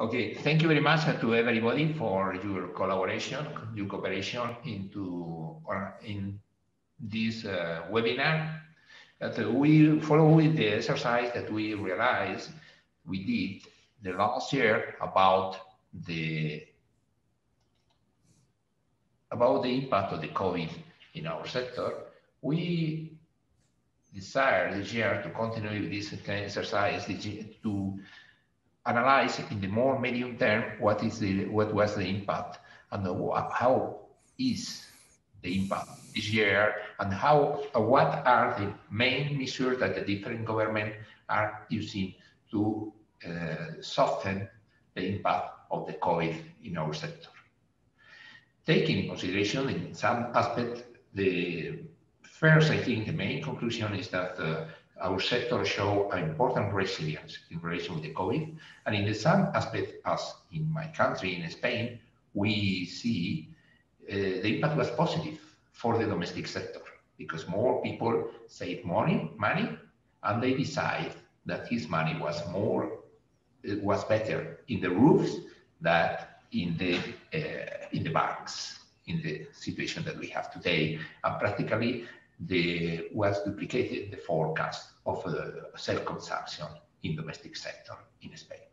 Okay, thank you very much to everybody for your collaboration, your cooperation in this webinar. That we follow with the exercise that we realized we did the last year about the impact of the COVID in our sector. We desire this year to continue with this exercise to analyze in the more medium term what was the impact and how is the impact this year, and what are the main measures that the different governments are using to soften the impact of the COVID in our sector. Taking in consideration in some aspects, the first, I think the main conclusion is that our sector show an important resilience in relation with the COVID. And in some aspect, as in my country, in Spain, we see the impact was positive for the domestic sector because more people save money, and they decide that his money was better in the roofs than in the banks, in the situation that we have today. And practically, was duplicated the forecast of self-consumption in domestic sector in Spain.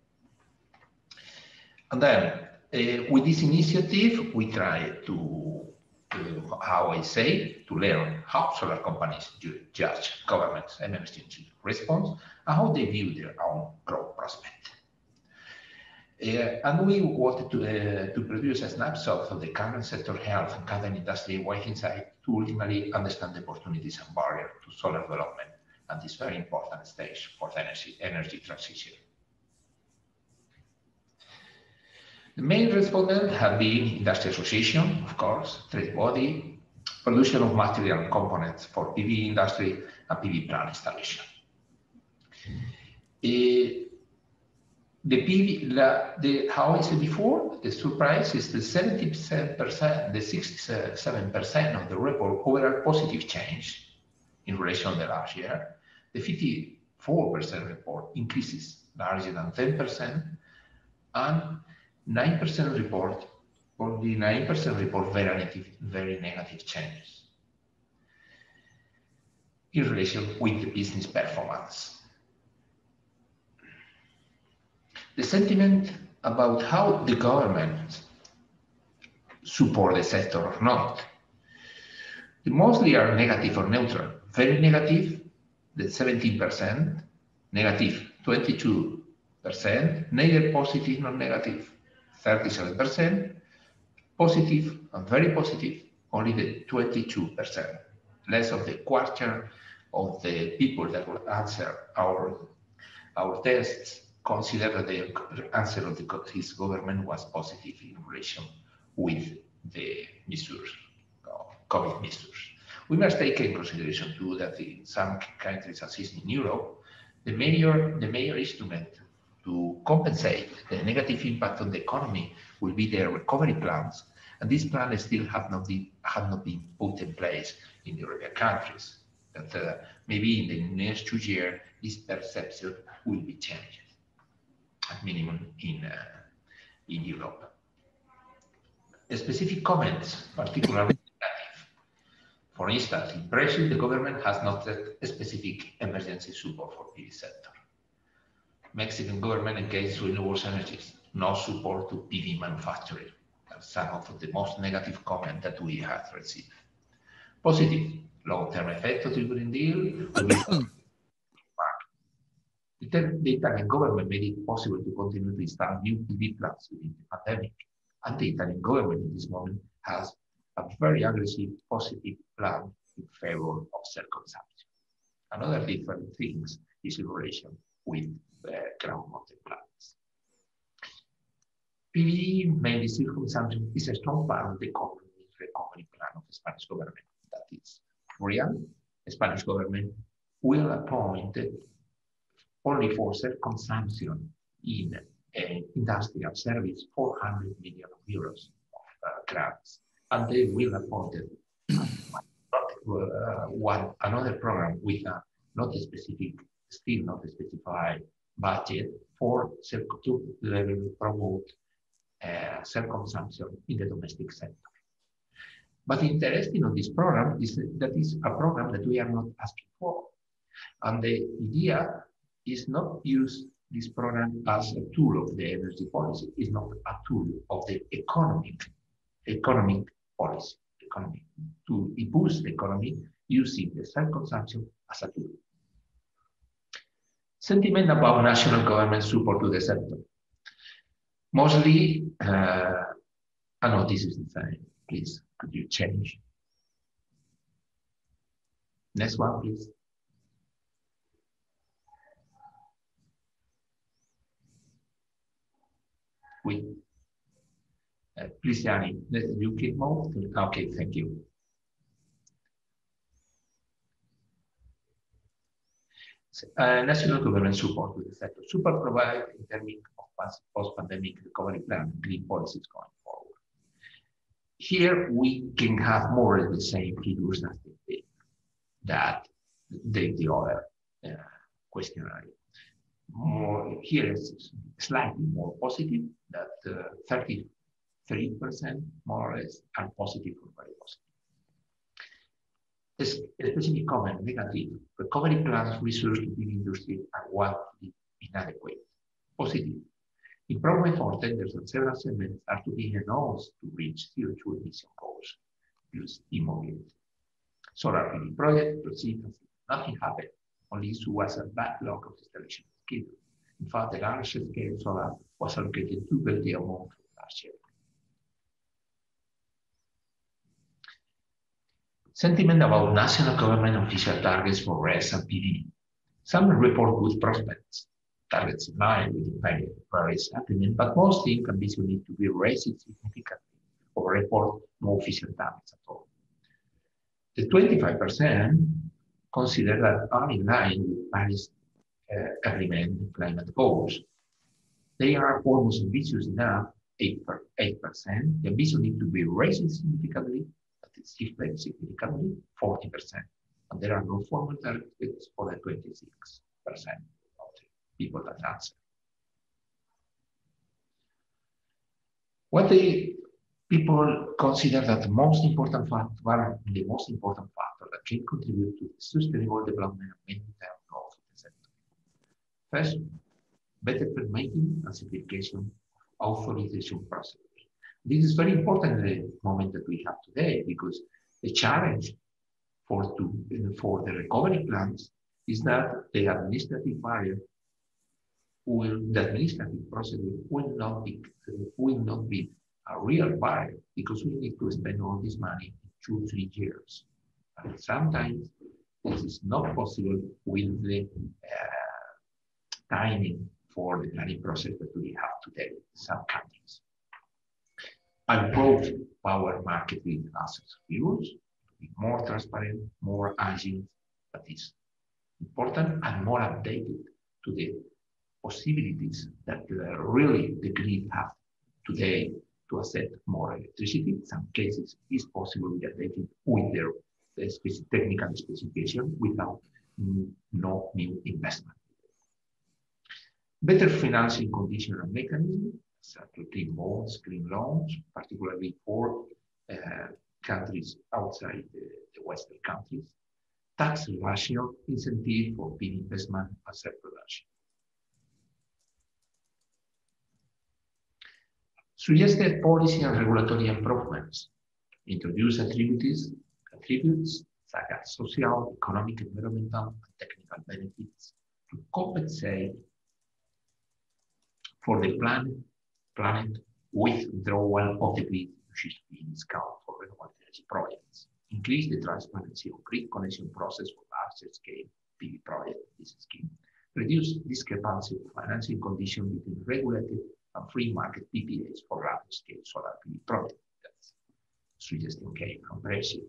And then with this initiative, we try to learn how solar companies judge governments' emergency response and how they view their own growth prospect. And we wanted to produce a snapshot of the current sector health and current industry-wide insight to ultimately understand the opportunities and barriers to solar development at this very important stage for the energy transition. The main respondents have been industry association, of course, trade body, production of material and components for PV industry and PV plant installation. How I said before, the surprise is the 70%, the 67% of the report overall positive change in relation to the last year. The 54% report increases larger than 10%, and 9% report, only 9% report very negative changes in relation with the business performance. The sentiment about how the government support the sector or not, the mostly are negative or neutral. Very negative, the 17%, negative 22%, neither positive nor negative 37%, positive and very positive only the 22%. Less of the quarter of the people that will answer our tests consider that the answer of his government was positive in relation with the measures, COVID measures. We must take in consideration too that in some countries, as is in Europe, the major instrument to compensate the negative impact on the economy will be their recovery plans, and these plans still have not been put in place in the European countries. That maybe in the next 2 years, this perception will be changed. At minimum in Europe. Specific comments, particularly negative. For instance, in Brazil, the government has not set a specific emergency support for PV sector. Mexican government engaged renewable energies, no support to PV manufacturing. That's some of the most negative comments that we have received. Positive, long-term effect of the Green Deal. The Italian government made it possible to continue to install new PV plants within the pandemic, and the Italian government at this moment has a very aggressive positive plan in favor of self-consumption. Another different things is in relation with ground-mounted plants. PV, mainly self-consumption, is a strong part of the recovery plan of the Spanish government. That is real. The Spanish government will appoint only for self-consumption in industrial service 400 million euros of grants, and they will appoint another program with a not specific, still not specified budget for to promote self-consumption in the domestic sector. But interesting on this program is that is a program that we are not asking for. And the idea is not use this program as a tool of the energy policy. It's not a tool of the economic policy, to boost the economy using the self-consumption as a tool. Sentiment about national government support to the sector. Mostly, I know this is the same. Please, could you change? Next one, please. Please, Yanni, you keep mode. Okay, thank you. National government support to the sector. Support provided in terms of post-pandemic recovery plan, green policies going forward. Here we can have more of the same figures that the other questionnaire. Here is slightly more positive, that 33% more or less are positive or very positive. Especially comment negative, recovery plans research in industry are wildly inadequate. Positive, improvement for tenders and several segments are to be announced to reach CO2 emission goals. Use immobility. Solar PV project proceeded, nothing happened. Only issue was a backlog of installation schedule. In fact, the largest scale solar was allocated 2 billion amount last year. Sentiment about national government official targets for RES and PV. Some report good prospects, targets in line with the Paris Agreement, but most think ambition need to be raised significantly or report no official targets at all. The 25% consider that are in line with Paris Agreement climate goals. They are almost ambitious enough, 8%. The ambition need to be raised significantly, significantly 40%. And there are no formal targets for the 26% of the people that answer. What the people consider that the most important factor that can contribute to the sustainable development and long-term growth of the sector. First, better permitting and simplification of authorization process. This is very important in the moment that we have today, because the challenge for the recovery plans is that the administrative barrier the administrative process will not be a real barrier, because we need to spend all this money in 2-3 years. And sometimes this is not possible with the timing for the planning process that we have today in some countries. Improve power market with assets rules, be more transparent, more agile, that is important, and more updated to the possibilities that really the grid have today to accept more electricity. In some cases, it's possible to update it with their technical specification without no new investment. Better financing condition and mechanism, such as green bonds, green loans, particularly for countries outside the Western countries. Tax ratio incentive for PV investment and self-production. Suggested policy and regulatory improvements. Introduce attributes such as social, economic, environmental, and technical benefits to compensate for the planet withdrawal of the grid, which is being discounted for renewable energy projects. Increase the transparency of grid connection process for larger scale PV projects. This scheme. Reduce discrepancy of financing conditions between regulated and free market PPAs for large scale solar PV projects. That's suggesting comprehensive.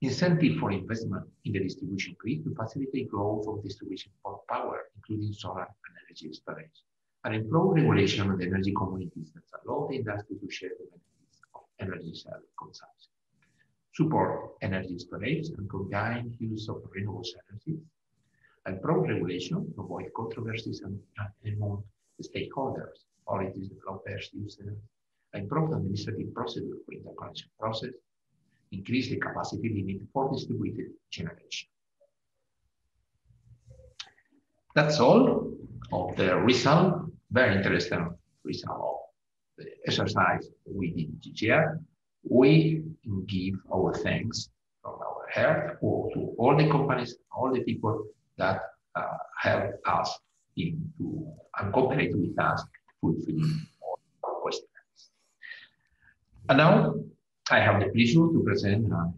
Incentive for investment in the distribution grid to facilitate growth of distribution for power, including solar and energy storage. And improve regulation of the energy communities that allow the industry to share the benefits of energy self-consumption. Support energy storage and combine use of renewable energies. and promote regulation to avoid controversies among the stakeholders, authorities, developers, users, improve the administrative procedure for interconnection process, increase the capacity limit for distributed generation. That's all of the result. Very interesting result of the exercise we did this year. We give our thanks from our heart to all the companies, all the people that help us into and cooperate with us fulfilling all our questions. And now I have the pleasure to present a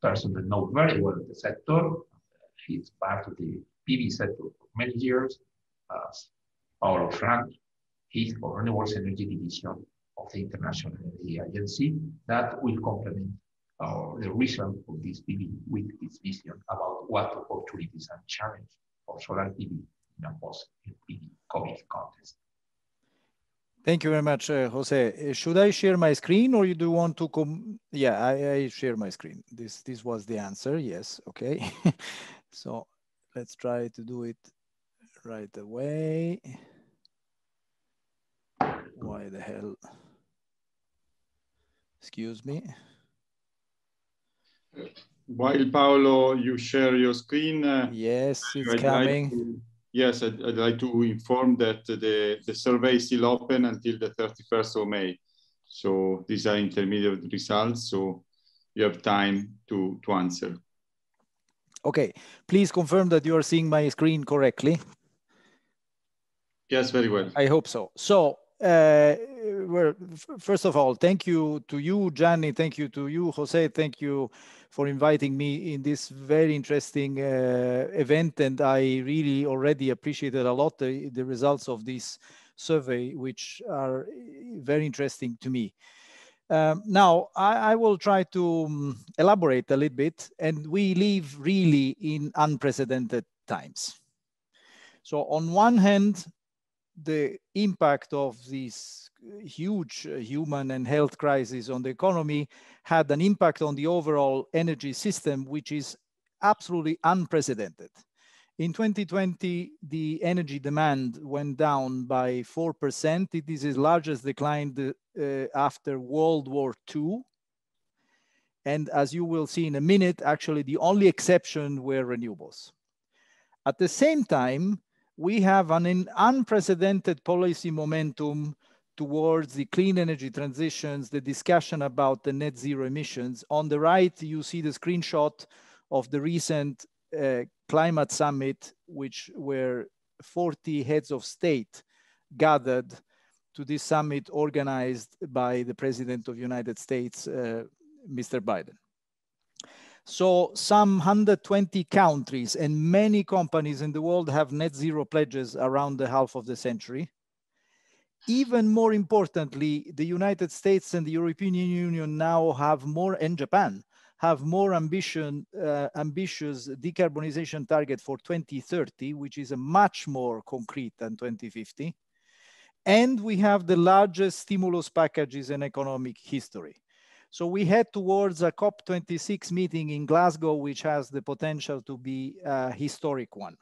person that knows very well the sector. He's part of the PV sector for many years, Paolo Frankl. He's for Renewables Energy Division of the International Energy Agency that will complement the result of this PV with its vision about what opportunities and challenges for solar PV in a post-PV COVID context. Thank you very much, Jose. Should I share my screen, or you do want to come? Yeah, I share my screen. This was the answer. Yes. Okay. So let's try to do it right away. Why the hell? Excuse me. While Paolo, you share your screen. Yes, it's coming. Yes, I'd like to inform that the survey is still open until the 31st of May. So these are intermediate results, so you have time to answer. Okay, please confirm that you are seeing my screen correctly. Yes, very well. I hope so. So, well, first of all, thank you to you, Gianni. Thank you to you, Jose. Thank you for inviting me in this very interesting event. And I really already appreciated a lot the results of this survey, which are very interesting to me. Now, I will try to elaborate a little bit, and we live really in unprecedented times. So on one hand, the impact of this huge human and health crisis on the economy had an impact on the overall energy system, which is absolutely unprecedented. In 2020, the energy demand went down by 4%. It is the largest decline after World War II. And as you will see in a minute, actually the only exception were renewables. At the same time, we have an unprecedented policy momentum towards the clean energy transitions, the discussion about the net zero emissions. On the right, you see the screenshot of the recent climate summit, which were 40 heads of state gathered to this summit organized by the President of the United States, Mr. Biden. So some 120 countries and many companies in the world have net zero pledges around the half of the century. Even more importantly, the United States and the European Union now have more, and Japan, have more ambitious decarbonization target for 2030, which is a much more concrete than 2050. And we have the largest stimulus packages in economic history. So we head towards a COP26 meeting in Glasgow, which has the potential to be a historic one.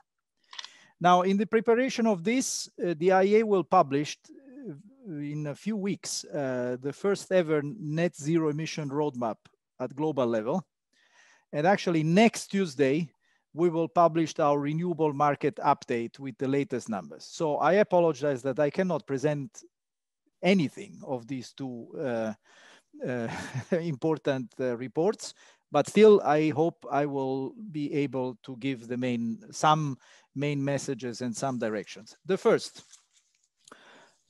Now, in the preparation of this, the IEA will publish in a few weeks the first ever net zero emission roadmap at global level. And actually next Tuesday, we will publish our renewable market update with the latest numbers. So I apologize that I cannot present anything of these two important reports, but still I hope I will be able to give the some main messages and some directions. The first,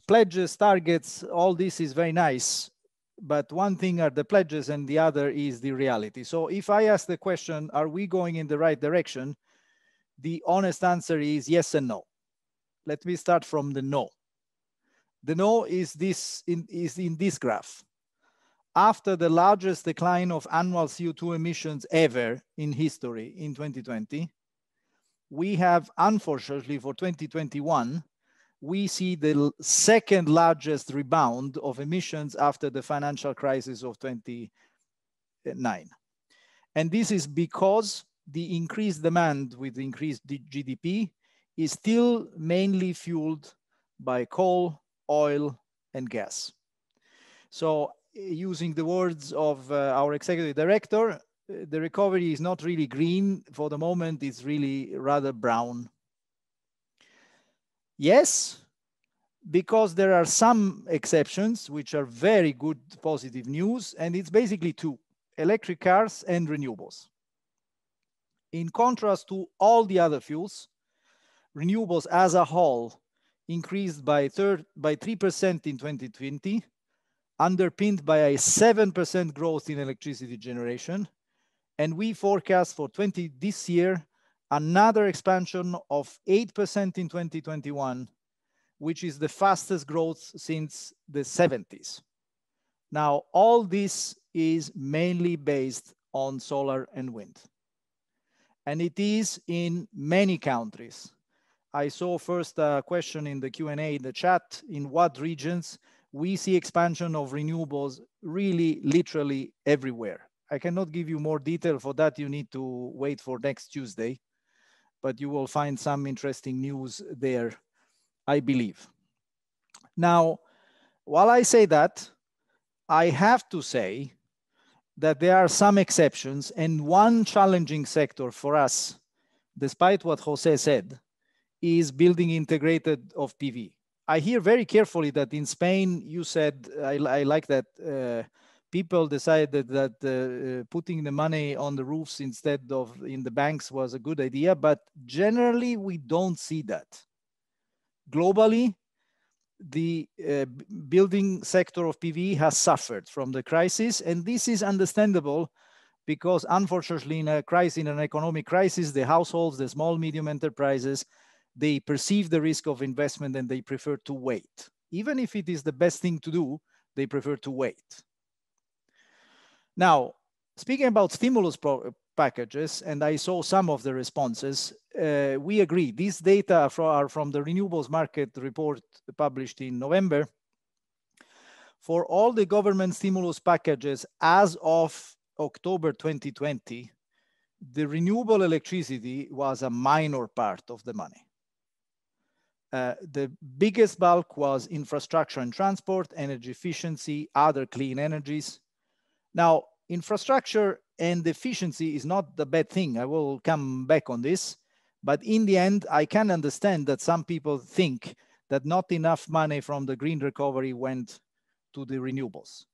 pledges, targets, all this is very nice, but one thing are the pledges and the other is the reality. So if I ask the question, are we going in the right direction? The honest answer is yes and no. Let me start from the no. The no is in this graph. After the largest decline of annual CO2 emissions ever in history in 2020, we have, unfortunately for 2021, we see the second largest rebound of emissions after the financial crisis of 2009. And this is because the increased demand with the increased GDP is still mainly fueled by coal, oil, and gas. So using the words of our executive director, the recovery is not really green for the moment, it's really rather brown. Yes, because there are some exceptions which are very good positive news, and it's basically two: electric cars and renewables. In contrast to all the other fuels, renewables as a whole increased by 3% in 2020, underpinned by a 7% growth in electricity generation. And we forecast for this year another expansion of 8% in 2021, which is the fastest growth since the 70s. Now, all this is mainly based on solar and wind. And it is in many countries. I saw first a question in the Q&A in the chat, in what regions we see expansion of renewables really literally everywhere. I cannot give you more detail. For that, you need to wait for next Tuesday, but you will find some interesting news there, I believe. Now, while I say that, I have to say that there are some exceptions, and one challenging sector for us, despite what Jose said, is building integrated of PV. I hear very carefully that in Spain, you said, I like that, people decided that putting the money on the roofs instead of in the banks was a good idea, but generally we don't see that. Globally, the building sector of PV has suffered from the crisis, and this is understandable because unfortunately in an economic crisis, the households, the small, medium enterprises, they perceive the risk of investment and they prefer to wait. Even if it is the best thing to do, they prefer to wait. Now, speaking about stimulus packages, and I saw some of the responses, we agree. These data are from the Renewables Market Report published in November. For all the government stimulus packages as of October 2020, the renewable electricity was a minor part of the money. The biggest bulk was infrastructure and transport, energy efficiency, other clean energies. Now, infrastructure and efficiency is not the bad thing. I will come back on this. But in the end, I can understand that some people think that not enough money from the green recovery went to the renewables.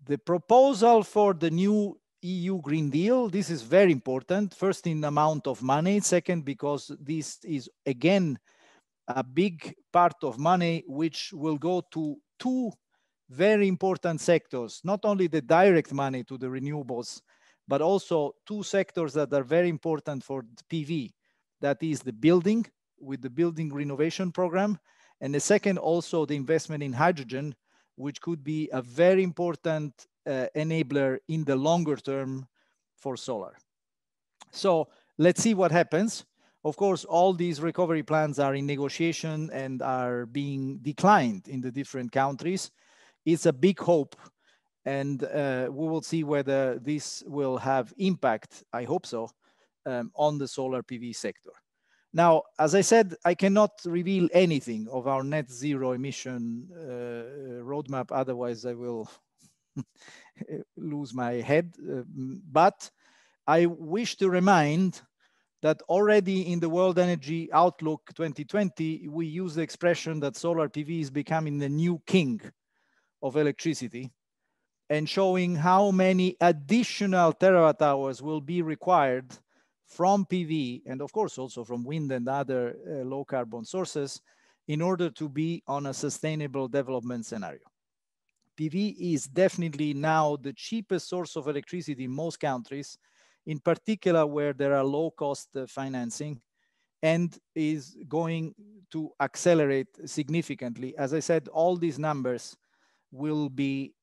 The proposal for the new EU Green Deal, this is very important. First, in amount of money. Second, because this is, again, a big part of money which will go to two very important sectors, not only the direct money to the renewables, but also two sectors that are very important for PV. That is the building, with the building renovation program, and the second also the investment in hydrogen, which could be a very important enabler in the longer term for solar. So let's see what happens. Of course, all these recovery plans are in negotiation and are being declined in the different countries. It's a big hope, and we will see whether this will have impact, I hope so, on the solar PV sector. Now, as I said, I cannot reveal anything of our net zero emission roadmap, otherwise I will lose my head. But I wish to remind that already in the World Energy Outlook 2020, we use the expression that solar PV is becoming the new king of electricity, and showing how many additional terawatt hours will be required from PV, and of course also from wind and other low carbon sources, in order to be on a sustainable development scenario. PV is definitely now the cheapest source of electricity in most countries, in particular where there are low cost financing, and is going to accelerate significantly. As I said, all these numbers will be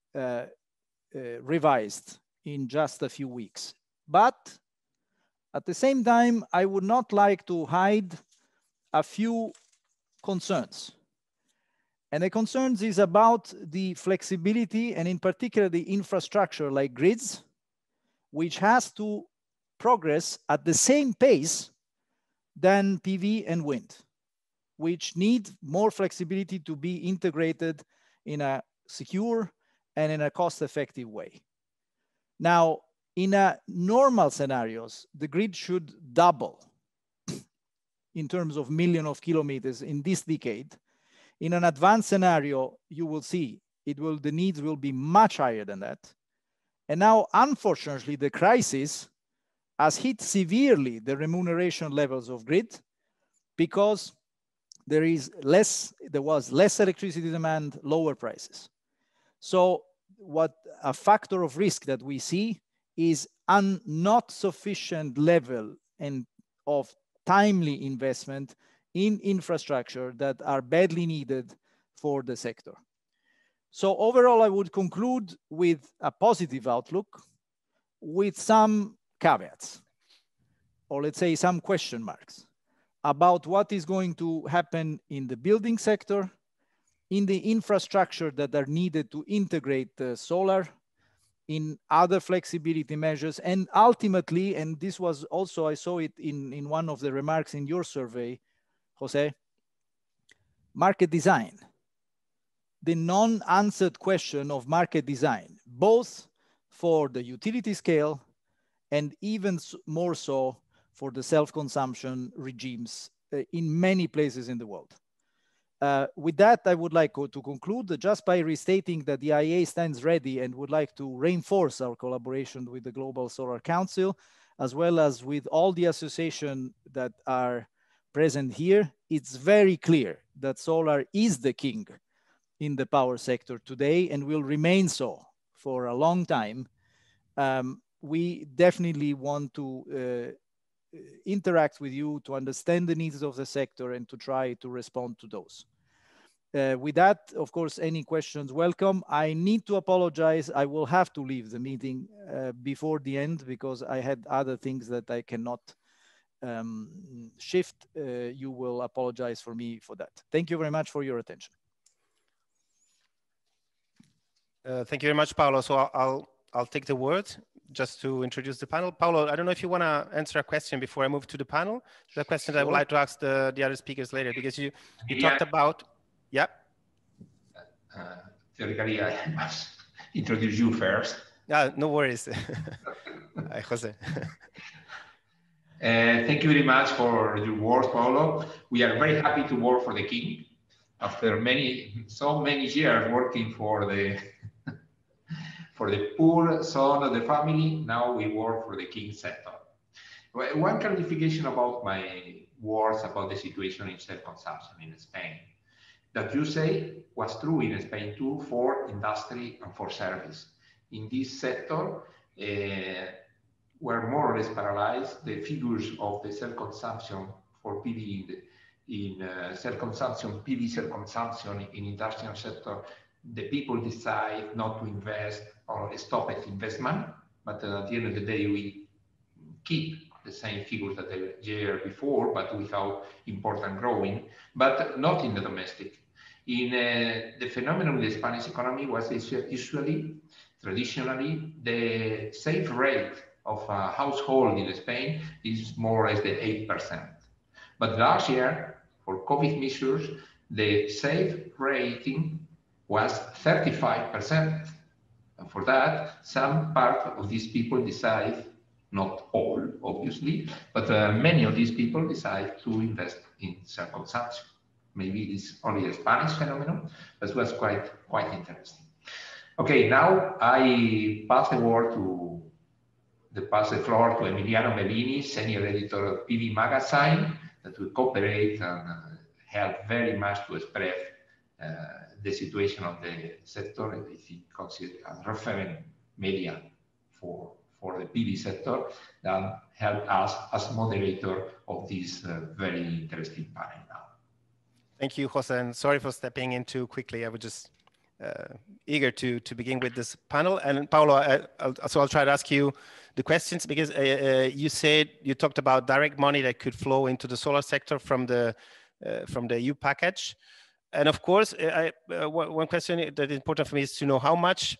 revised in just a few weeks. But at the same time, I would not like to hide a few concerns. And the concerns is about the flexibility and in particular the infrastructure like grids, which has to progress at the same pace than PV and wind, which need more flexibility to be integrated in a secure and in a cost-effective way. Now, in a normal scenarios, the grid should double in terms of million of kilometers in this decade. In an advanced scenario, you will see the needs will be much higher than that. And now, unfortunately, the crisis has hit severely the remuneration levels of grid because there was less electricity demand, lower prices. So what a factor of risk that we see is a not sufficient level of timely investment in infrastructure that are badly needed for the sector. So overall, I would conclude with a positive outlook with some caveats, or let's say some question marks about what is going to happen in the building sector, in the infrastructure that are needed to integrate solar, in other flexibility measures, and ultimately, and this was also, I saw it in one of the remarks in your survey, Jose, market design. The non-answered question of market design, both for the utility scale and even more so for the self-consumption regimes in many places in the world. With that, I would like to conclude just by restating that the IEA stands ready and would like to reinforce our collaboration with the Global Solar Council, as well as with all the associations that are present here. It's very clear that solar is the king in the power sector today and will remain so for a long time. We definitely want to interact with you to understand the needs of the sector and to try to respond to those. With that, of course, any questions, welcome. I need to apologize. I will have to leave the meeting before the end because I had other things that I cannot shift. You will apologize for me for that. Thank you very much for your attention. Thank you very much, Paolo. So I'll take the word just to introduce the panel. Paolo, I don't know if you want to answer a question before I move to the panel. The question I would like to ask the other speakers later, because you talked about, yeah. Theoretically, I must introduce you first. No worries. Hi, Jose. Thank you very much for your words, Paolo. We are very happy to work for the King. After so many years working for the poor son of the family, now we work for the King sector. One clarification about my words about the situation in self-consumption in Spain. That you say was true in Spain too for industry and for service. In this sector, were more or less paralyzed. The figures of the self-consumption for PV in self-consumption, PV self-consumption in industrial sector, the people decide not to invest or stop at investment, but at the end of the day, we keep the same figures that the year before, but without important growing, but not in the domestic. In the phenomenon of the Spanish economy was usually, traditionally, the save rate of a household in Spain is more or less the 8%. But last year, for COVID measures, the save rating was 35%. And for that, some part of these people decide, not all, obviously, but many of these people decide to invest in self-consumption. Maybe it's only a Spanish phenomenon, but it was quite interesting. Okay, now I pass the floor to Emiliano Bellini, senior editor of PV Magazine, that will cooperate and help very much to express the situation of the sector, if he considers as referent media for the PV sector, that help us as moderator of this very interesting panel now. Thank you, Jose, and sorry for stepping in too quickly. I was just eager to begin with this panel. And Paolo, I'll try to ask you the questions, because you talked about direct money that could flow into the solar sector from the EU package. And of course, one question that is important for me is to know how much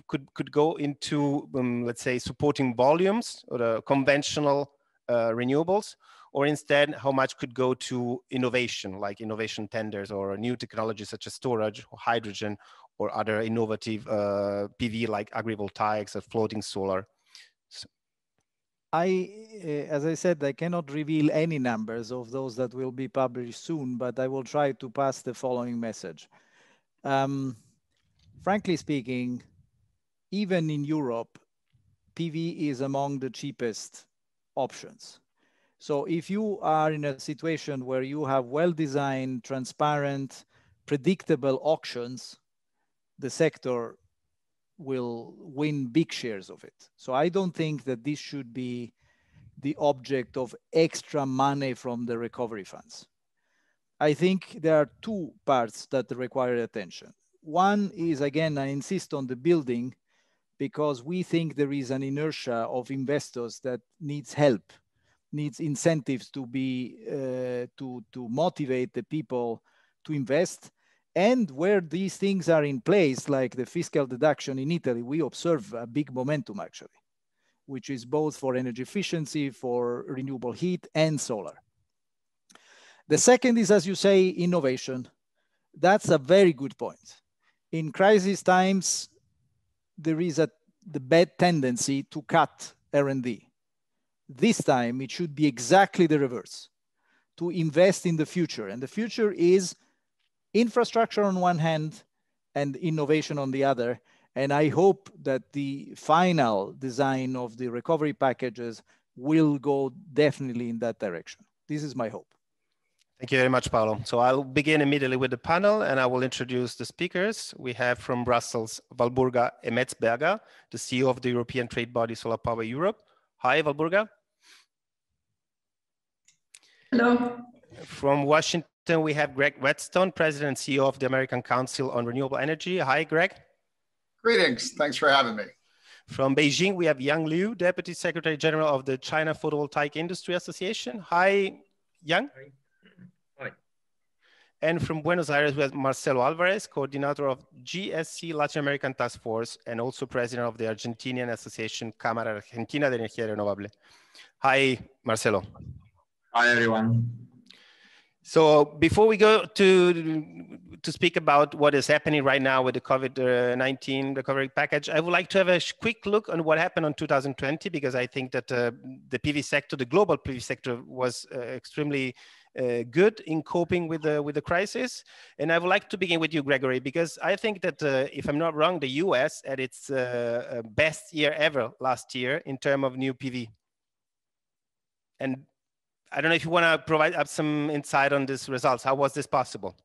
could go into, let's say, supporting volumes or the conventional renewables, or instead how much could go to innovation, like innovation tenders or new technologies such as storage or hydrogen or other innovative PV like agrivoltaics or floating solar. So, as I said, I cannot reveal any numbers of those that will be published soon, but I will try to pass the following message. Frankly speaking, even in Europe, PV is among the cheapest options. So if you are in a situation where you have well-designed, transparent, predictable auctions, the sector will win big shares of it. So I don't think that this should be the object of extra money from the recovery funds. I think there are two parts that require attention. One is, again, I insist on the building, because we think there is an inertia of investors that needs help, needs incentives to be to motivate the people to invest. And where these things are in place, like the fiscal deduction in Italy, we observe a big momentum actually, which is both for energy efficiency, for renewable heat and solar. The second is, as you say, innovation. That's a very good point. In crisis times, there is the bad tendency to cut R&D. This time, it should be exactly the reverse, to invest in the future. And the future is infrastructure on one hand and innovation on the other. And I hope that the final design of the recovery packages will go definitely in that direction. This is my hope. Thank you very much, Paolo. So I'll begin immediately with the panel and I will introduce the speakers. We have from Brussels, Walburga Hemetsberger, the CEO of the European trade body Solar Power Europe. Hi, Walburga. Hello. From Washington, we have Greg Wetstone, President and CEO of the American Council on Renewable Energy. Hi, Greg. Greetings. Thanks for having me. From Beijing, we have Yang Liu, Deputy Secretary General of the China Photovoltaic Industry Association. Hi, Yang. Hi. And from Buenos Aires, we have Marcelo Alvarez, Coordinator of GSC Latin American Task Force and also President of the Argentinian Association Camara Argentina de Energia Renovable. Hi, Marcelo. Hi, everyone. So before we go to speak about what is happening right now with the COVID-19 recovery package, I would like to have a quick look on what happened in 2020, because I think that the PV sector, the global PV sector, was extremely good in coping with the crisis. And I would like to begin with you, Gregory, because I think that if I'm not wrong, the US had its best year ever last year in terms of new PV. And I don't know if you want to provide up some insight on these results. How was this possible?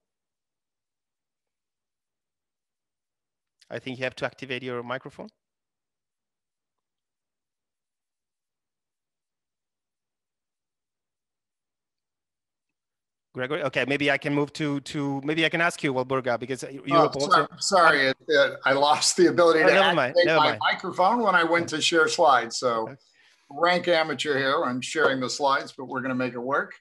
I think you have to activate your microphone. Gregory, okay, maybe I can move to maybe I can ask you, Walburga, because Europe also. Sorry, I lost the ability to activate my microphone when I went to share slides. So. Okay. Rank amateur here. I'm sharing the slides, but we're going to make it work.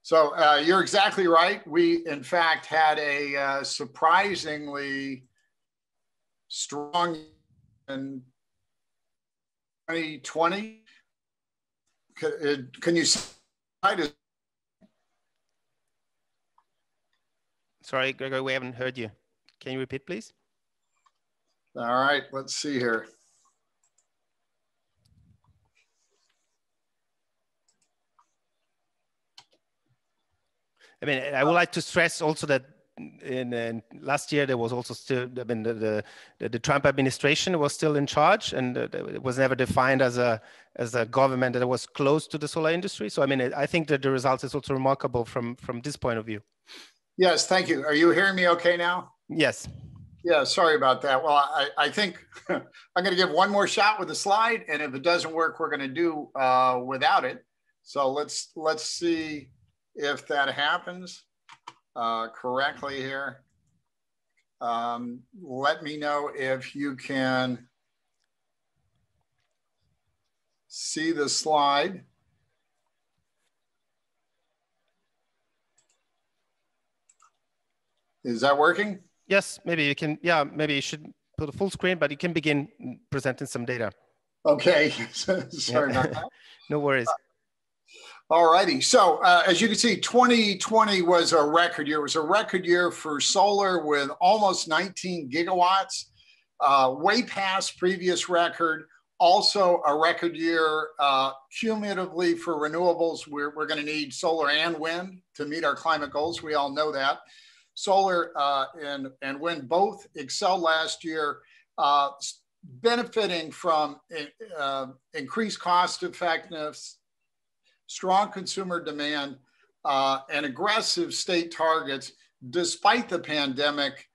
So you're exactly right. We, in fact, had a surprisingly strong in 2020. Can you see? Sorry, Gregory, we haven't heard you. Can you repeat, please? All right, let's see here. I mean, I would like to stress also that in last year there was also still, I mean, the Trump administration was still in charge, and it was never defined as a government that was close to the solar industry. So I mean, I think that the results is also remarkable from this point of view. Yes, thank you. Are you hearing me okay now? Yes. Yeah, sorry about that. Well, I think I'm going to give one more shot with the slide, and if it doesn't work, we're going to do without it. So let's see if that happens correctly here. Let me know if you can see the slide. Is that working? Yes, maybe you can. Yeah, maybe you should put a full screen, but you can begin presenting some data. Okay, sorry about that. No worries. All righty. So as you can see, 2020 was a record year. It was a record year for solar with almost 19 gigawatts, way past previous record. Also a record year cumulatively for renewables. We're going to need solar and wind to meet our climate goals. We all know that. Solar and wind both excelled last year, benefiting from increased cost effectiveness, strong consumer demand, and aggressive state targets. Despite the pandemic,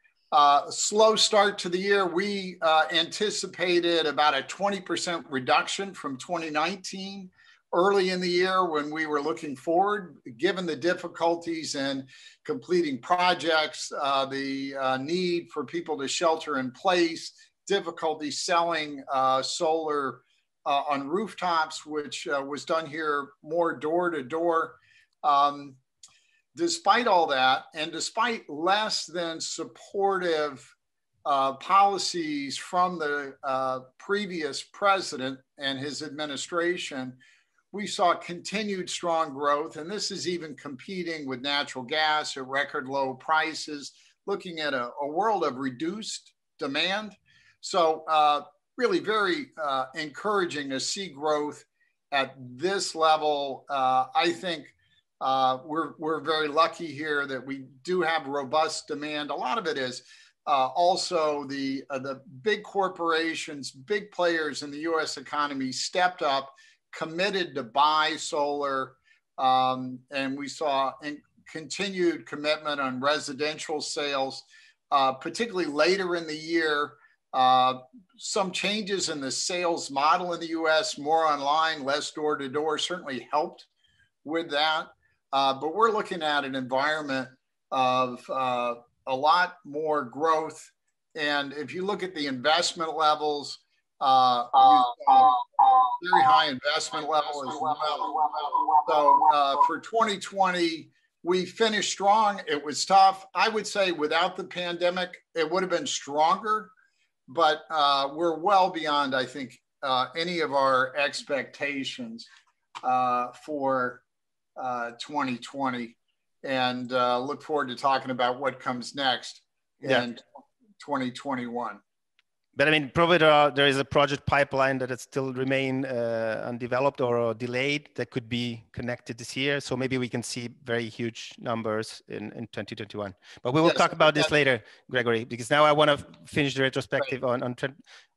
slow start to the year, we anticipated about a 20% reduction from 2019 early in the year when we were looking forward, given the difficulties in completing projects, the need for people to shelter in place, difficulty selling solar on rooftops, which was done here more door to door. Despite all that, and despite less than supportive policies from the previous president and his administration, we saw continued strong growth. And this is even competing with natural gas at record low prices, looking at a world of reduced demand. So really very encouraging to see growth at this level. I think we're very lucky here that we do have robust demand. A lot of it is also the big corporations, big players in the US economy stepped up, committed to buy solar, and we saw continued commitment on residential sales, particularly later in the year. Some changes in the sales model in the US, more online, less door to door, certainly helped with that. But we're looking at an environment of a lot more growth. And if you look at the investment levels, very high investment level as well. So for 2020, we finished strong. It was tough. I would say without the pandemic, it would have been stronger, but we're well beyond, I think, any of our expectations for 2020, and look forward to talking about what comes next in 2021. But I mean, probably there is a project pipeline that still remain undeveloped or delayed that could be connected this year. So maybe we can see very huge numbers in 2021. But we will talk about this later, Gregory, because now I want to finish the retrospective on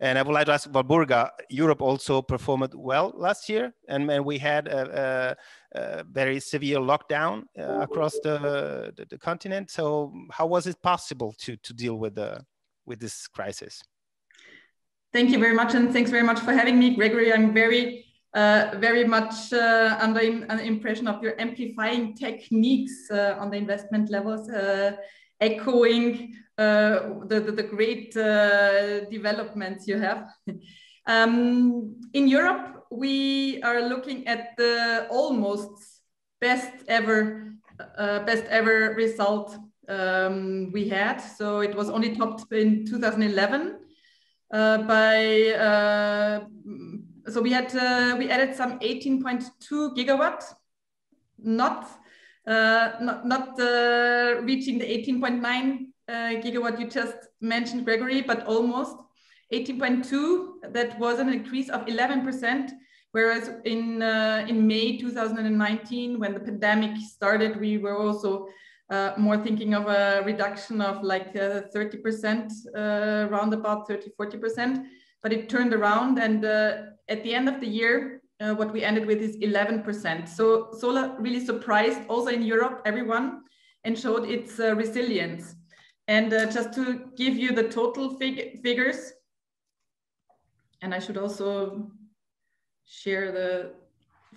and I would like to ask Walburga. Europe also performed well last year, and we had a very severe lockdown across the continent. So how was it possible to deal with this crisis? Thank you very much, and thanks very much for having me, Gregory. I'm very much under an impression of your amplifying techniques on the investment levels, echoing the great developments you have. In Europe, we are looking at the almost best ever result we had. So it was only topped in 2011. So we added some 18.2 gigawatts, not reaching the 18.9 gigawatt you just mentioned, Gregory, but almost 18.2. That was an increase of 11%. Whereas in May 2019, when the pandemic started, we were also more thinking of a reduction of like 30%, around about 30-40%, but it turned around, and at the end of the year, what we ended with is 11%. So solar really surprised also in Europe, everyone, and showed its resilience. And just to give you the total figures, and I should also share the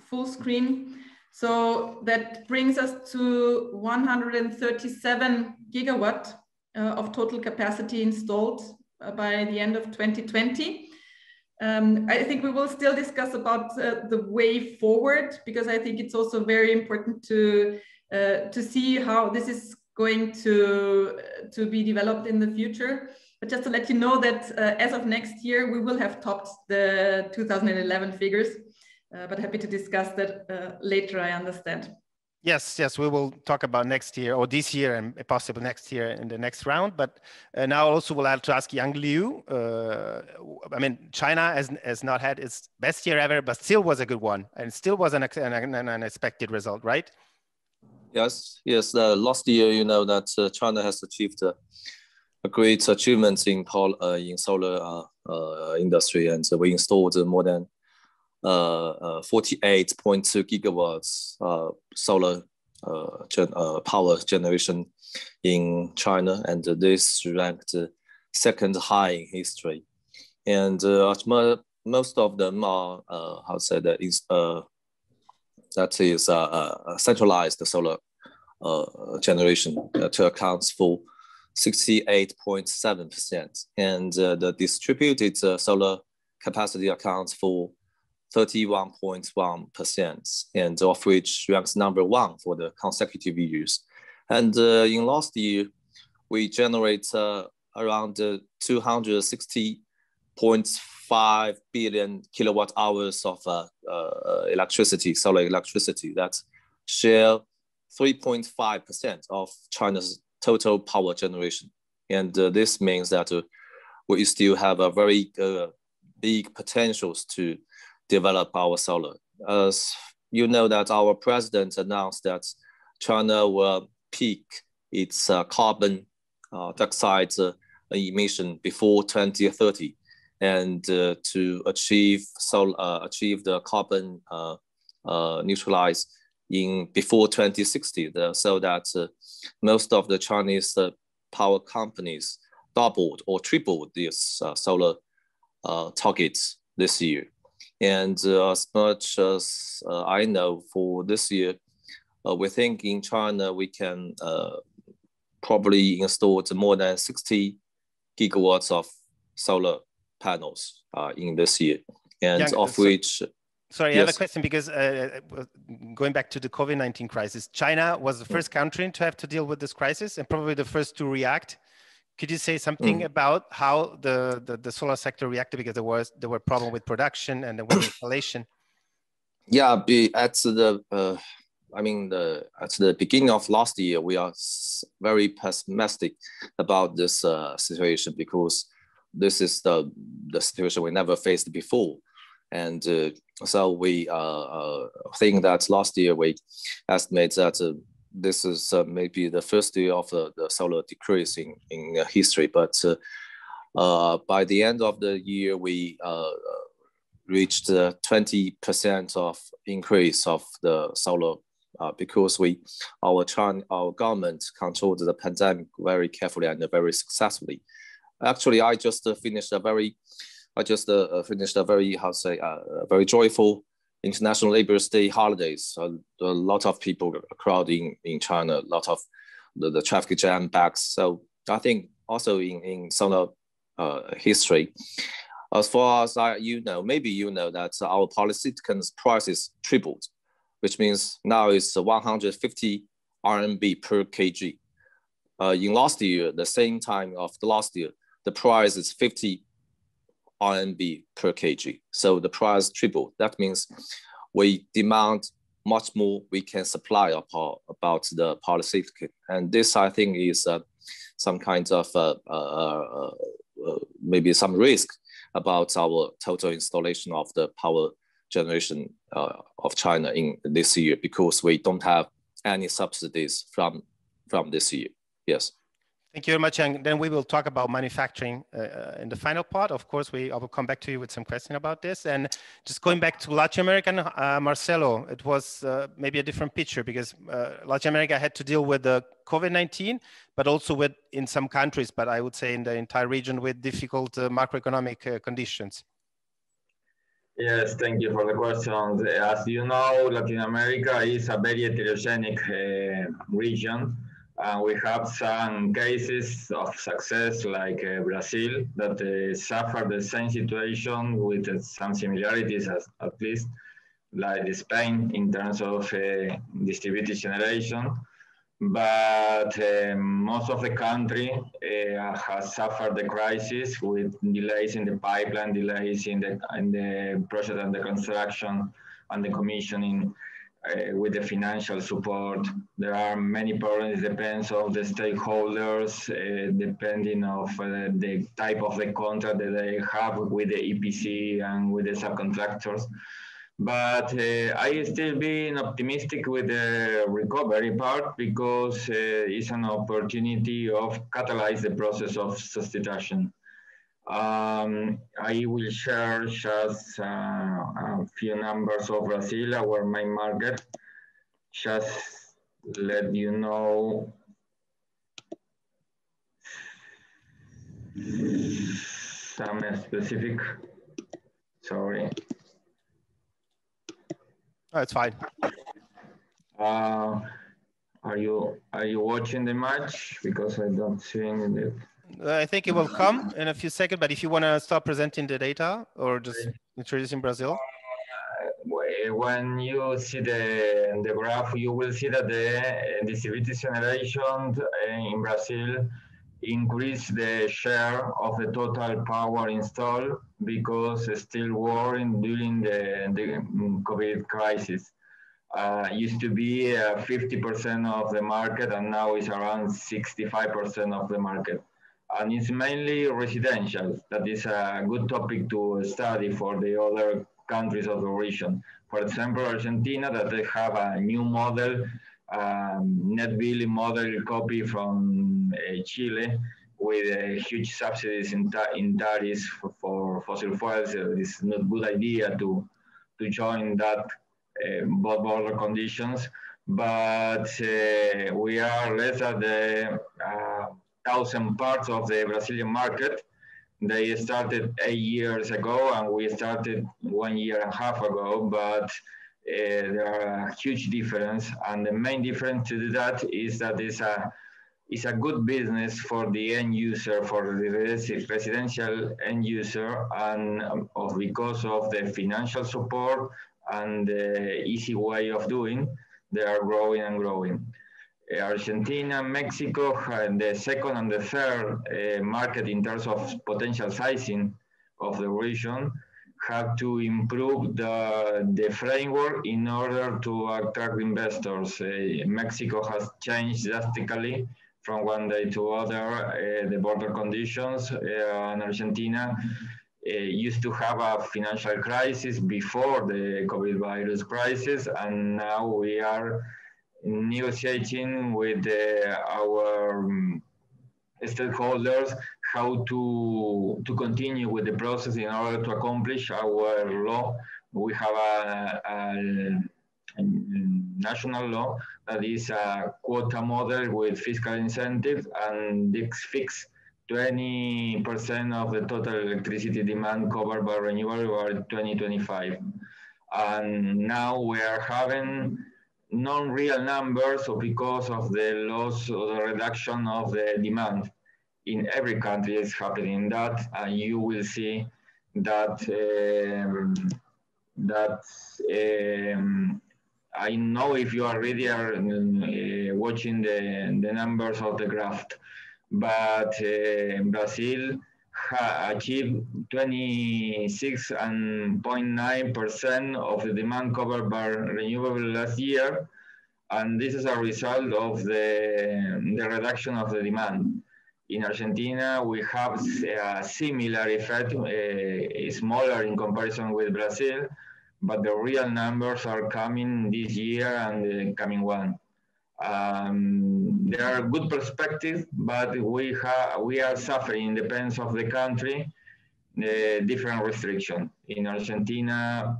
full screen. So that brings us to 137 gigawatt of total capacity installed by the end of 2020. I think we will still discuss about the way forward, because I think it's also very important to see how this is going to be developed in the future. But just to let you know that as of next year, we will have topped the 2011 figures, but happy to discuss that later, I understand. Yes, yes, we will talk about next year or this year and possibly next year in the next round. But now also we'll have to ask Yang Liu. I mean, China has not had its best year ever, but still was a good one and still was an unexpected result, right? Yes, yes. Last year, you know that China has achieved a great achievement in solar industry, and we installed more than 48.2 gigawatts solar power generation in China, and this ranked second high in history. And most of them are that is centralized solar generation to accounts for 68.7%, and the distributed solar capacity accounts for 31.1%, and of which ranks #1 for the consecutive years. And in last year, we generate around 260.5 billion kilowatt hours of electricity, solar electricity, that share 3.5% of China's total power generation. And this means that we still have a very big potentials to develop our solar. As you know that our president announced that China will peak its carbon dioxide emission before 2030, and to achieve the carbon neutralize before 2060, so that most of the Chinese power companies doubled or tripled these solar targets this year. And as much as I know, for this year, we think in China we can probably install more than 60 gigawatts of solar panels in this year, and Yang, of which... Sorry, yes. I have a question, because going back to the COVID-19 crisis, China was the first country to have to deal with this crisis and probably the first to react. Could you say something about how the solar sector reacted, because there were problems with production and with installation? Yeah, at the beginning of last year, we are very pessimistic about this situation, because this is the situation we never faced before. And so we think that last year we estimate that this is maybe the first year of the solar decrease in history. But by the end of the year, we reached 20% of increase of the solar because our government controlled the pandemic very carefully and very successfully. Actually, I just finished a very very joyful International Labor Day holidays. A lot of people crowding in China, a lot of the traffic jam backs. So I think also in solar history, as far as maybe you know that our polysilicon prices tripled, which means now it's 150 RMB per kg. In last year, the same time of the last year, the price is 50 RMB per kg. So the price tripled. That means we demand much more we can supply about the polysilicon. And this, I think, is some kind of maybe some risk about our total installation of the power generation of China in this year, because we don't have any subsidies from this year. Yes. Thank you very much, Yang. Then we will talk about manufacturing in the final part. Of course, I will come back to you with some question about this. And just going back to Latin America, Marcelo, it was maybe a different picture, because Latin America had to deal with the COVID-19, but also in some countries, but I would say in the entire region, with difficult macroeconomic conditions. Yes, thank you for the question. As you know, Latin America is a very heterogenic region. We have some cases of success, like Brazil, that suffered the same situation with some similarities, at least, like Spain in terms of distributed generation. but most of the country has suffered the crisis with delays in the pipeline, delays in the project and the construction and the commissioning. With the financial support, there are many problems. It depends on the stakeholders, depending of the type of the contract that they have with the EPC and with the subcontractors. But I still being optimistic with the recovery part because it's an opportunity of catalyze the process of substitution. I will share just a few numbers of Brazil, our main market. Just let you know some specific. Sorry. Oh, it's fine. Are you watching the match? Because I don't see it. I think it will come in a few seconds, but if you want to start presenting the data or just introducing Brazil. When you see the graph, you will see that the distributed generation in Brazil increased the share of the total power installed because it's still war during the COVID crisis. Used to be 50% of the market, and now it's around 65% of the market. And it's mainly residential. That is a good topic to study for the other countries of the region. For example, Argentina, that they have a new model, net billing model copy from Chile, with huge subsidies in tariffs for fossil fuels. It's not a good idea to join that both border conditions. But we are less than the 1,000 parts of the Brazilian market. They started 8 years ago, and we started 1.5 years ago, but there are a huge difference. And the main difference to that is that it's a good business for the end user, for the residential end user, and because of the financial support and the easy way of doing, they are growing and growing. Argentina, Mexico, the second and the third market in terms of potential sizing of the region, have to improve the framework in order to attract investors. Mexico has changed drastically from one day to other, the border conditions, and Argentina used to have a financial crisis before the COVID virus crisis, and now we are negotiating with our stakeholders how to continue with the process in order to accomplish our law. We have a national law that is a quota model with fiscal incentives, and this fixed 20% of the total electricity demand covered by renewable by 2025. And now we are having non-real numbers, so because of the loss or the reduction of the demand in every country is happening that, and you will see that I know if you already are watching the numbers of the graph, but Brazil achieved 26.9% of the demand covered by renewable last year, and this is a result of the reduction of the demand. In Argentina, we have a similar effect, smaller in comparison with Brazil, but the real numbers are coming this year and the coming one. There are good perspectives, but we are suffering, depends of the country, different restrictions. In Argentina,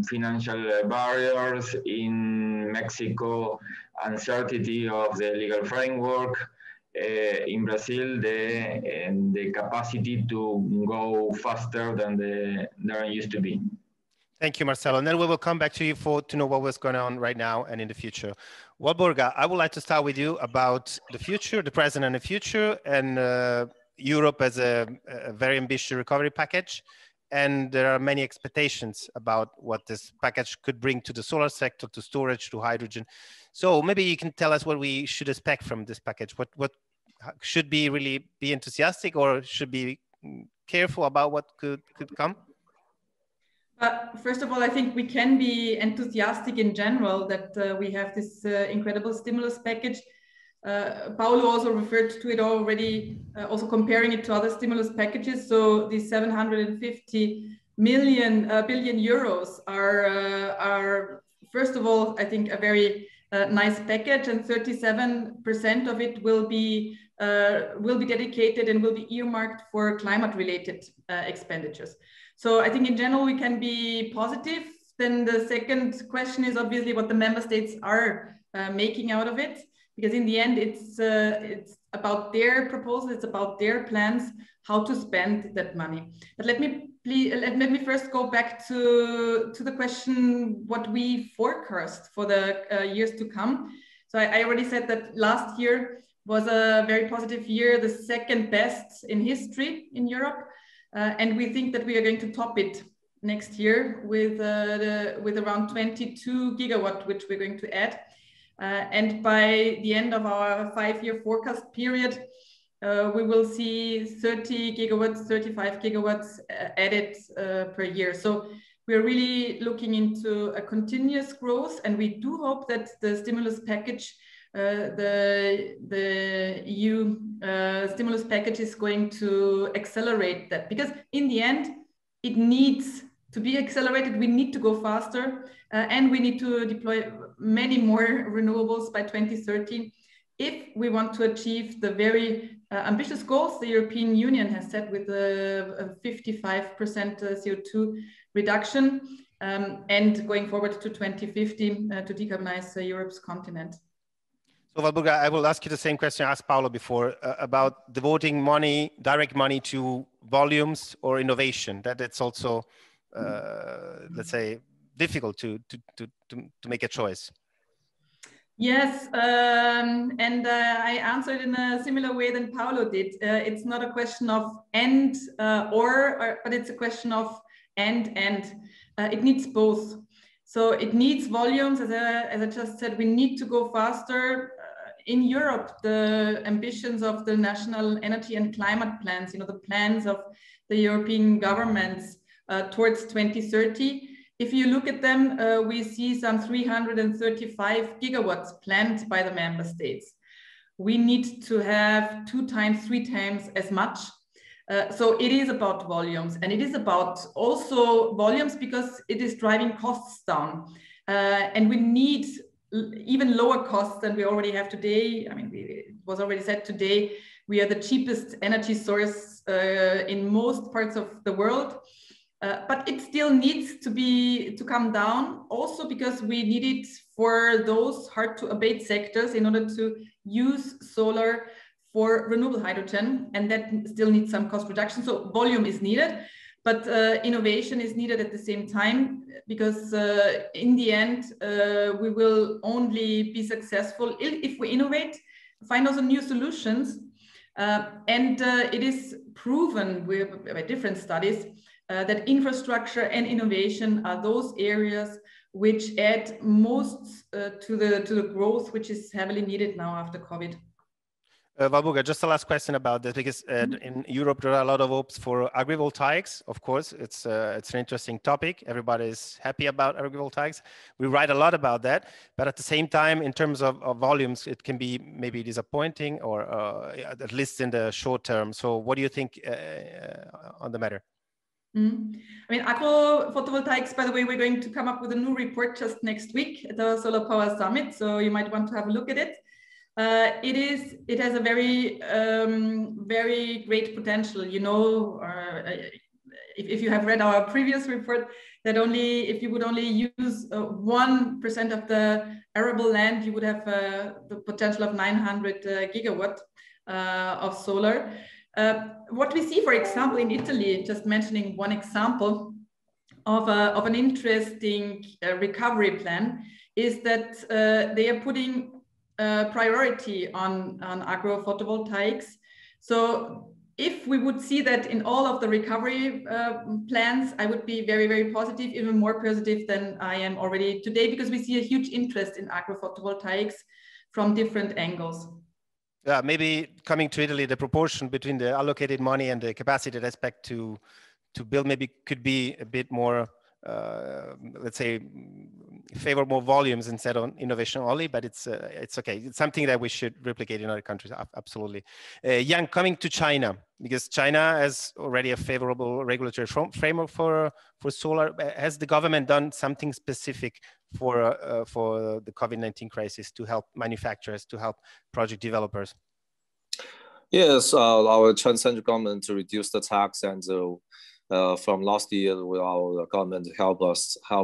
financial barriers. In Mexico, uncertainty of the legal framework. In Brazil, the capacity to go faster than there used to be. Thank you, Marcelo. And then we will come back to you to know what was going on right now and in the future. Walburga, I would like to start with you about the future, the present and the future, and Europe as a very ambitious recovery package. And there are many expectations about what this package could bring to the solar sector, to storage, to hydrogen. So maybe you can tell us what we should expect from this package. What should be really be enthusiastic, or should be careful about what could come? First of all, I think we can be enthusiastic in general that we have this incredible stimulus package. Paolo also referred to it already, also comparing it to other stimulus packages. So the 750 billion euros are first of all, I think, a very nice package, and 37% of it will be dedicated and will be earmarked for climate-related expenditures. So I think in general we can be positive. Then the second question is obviously what the member states are making out of it, because in the end it's about their proposal, it's about their plans, how to spend that money. But let me first go back to the question what we forecast for the years to come. So I already said that last year was a very positive year, the second best in history in Europe. And we think that we are going to top it next year with around 22 gigawatt, which we're going to add. And by the end of our 5-year forecast period, we will see 30 gigawatts, 35 gigawatts added per year. So we're really looking into a continuous growth, and we do hope that the stimulus package, the EU stimulus package, is going to accelerate that, because in the end it needs to be accelerated. We need to go faster, and we need to deploy many more renewables by 2030 if we want to achieve the very ambitious goals the European Union has set with a 55% CO2 reduction, and going forward to 2050 to decarbonize Europe's continent. So Walburga, I will ask you the same question I asked Paolo before about devoting money, direct money to volumes or innovation. That's also, let's say, difficult to make a choice. Yes, and I answered in a similar way than Paolo did. It's not a question of and or, but it's a question of and. It needs both. So it needs volumes, as I just said. We need to go faster. In Europe, the ambitions of the national energy and climate plans, the plans of the European governments towards 2030, if you look at them, we see some 335 gigawatts planned by the member states. We need to have 2 times, 3 times as much. So it is about volumes, and it is about also volumes because it is driving costs down. And we need even lower costs than we already have today. I mean, it was already said today, we are the cheapest energy source in most parts of the world. But it still needs to come down, also because we need it for those hard to abate sectors in order to use solar for renewable hydrogen, and that still needs some cost reduction. So volume is needed, but innovation is needed at the same time, because in the end, we will only be successful if we innovate, find also new solutions. And it is proven by different studies that infrastructure and innovation are those areas which add most to the growth, which is heavily needed now after COVID. Walburga, just a last question about this, because in Europe there are a lot of hopes for agrivoltaics. Of course, it's an interesting topic. Everybody is happy about agrivoltaics. We write a lot about that, but at the same time, in terms of volumes, it can be maybe disappointing, or at least in the short term. So, what do you think on the matter? I mean, agro-photovoltaics, by the way, we're going to come up with a new report just next week at the Solar Power Summit, so you might want to have a look at it. It has a very, very great potential. If you have read our previous report, that if you would only use 1% of the arable land, you would have the potential of 900 gigawatt of solar. What we see, for example, in Italy, just mentioning one example of an interesting recovery plan, is that they are putting priority on agro-photovoltaics. So if we would see that in all of the recovery plans, I would be very, very positive, even more positive than I am already today, because we see a huge interest in agro-photovoltaics from different angles. Yeah, maybe coming to Italy, the proportion between the allocated money and the capacity that expect to build maybe could be a bit more, let's say, favor more volumes instead of innovation only, but it's okay. It's something that we should replicate in other countries, absolutely. Yiyang, coming to China, because China has already a favorable regulatory framework for solar. Has the government done something specific for the COVID-19 crisis to help manufacturers, to help project developers? Yes, our Chinese central government to reduce the tax, and from last year, our government help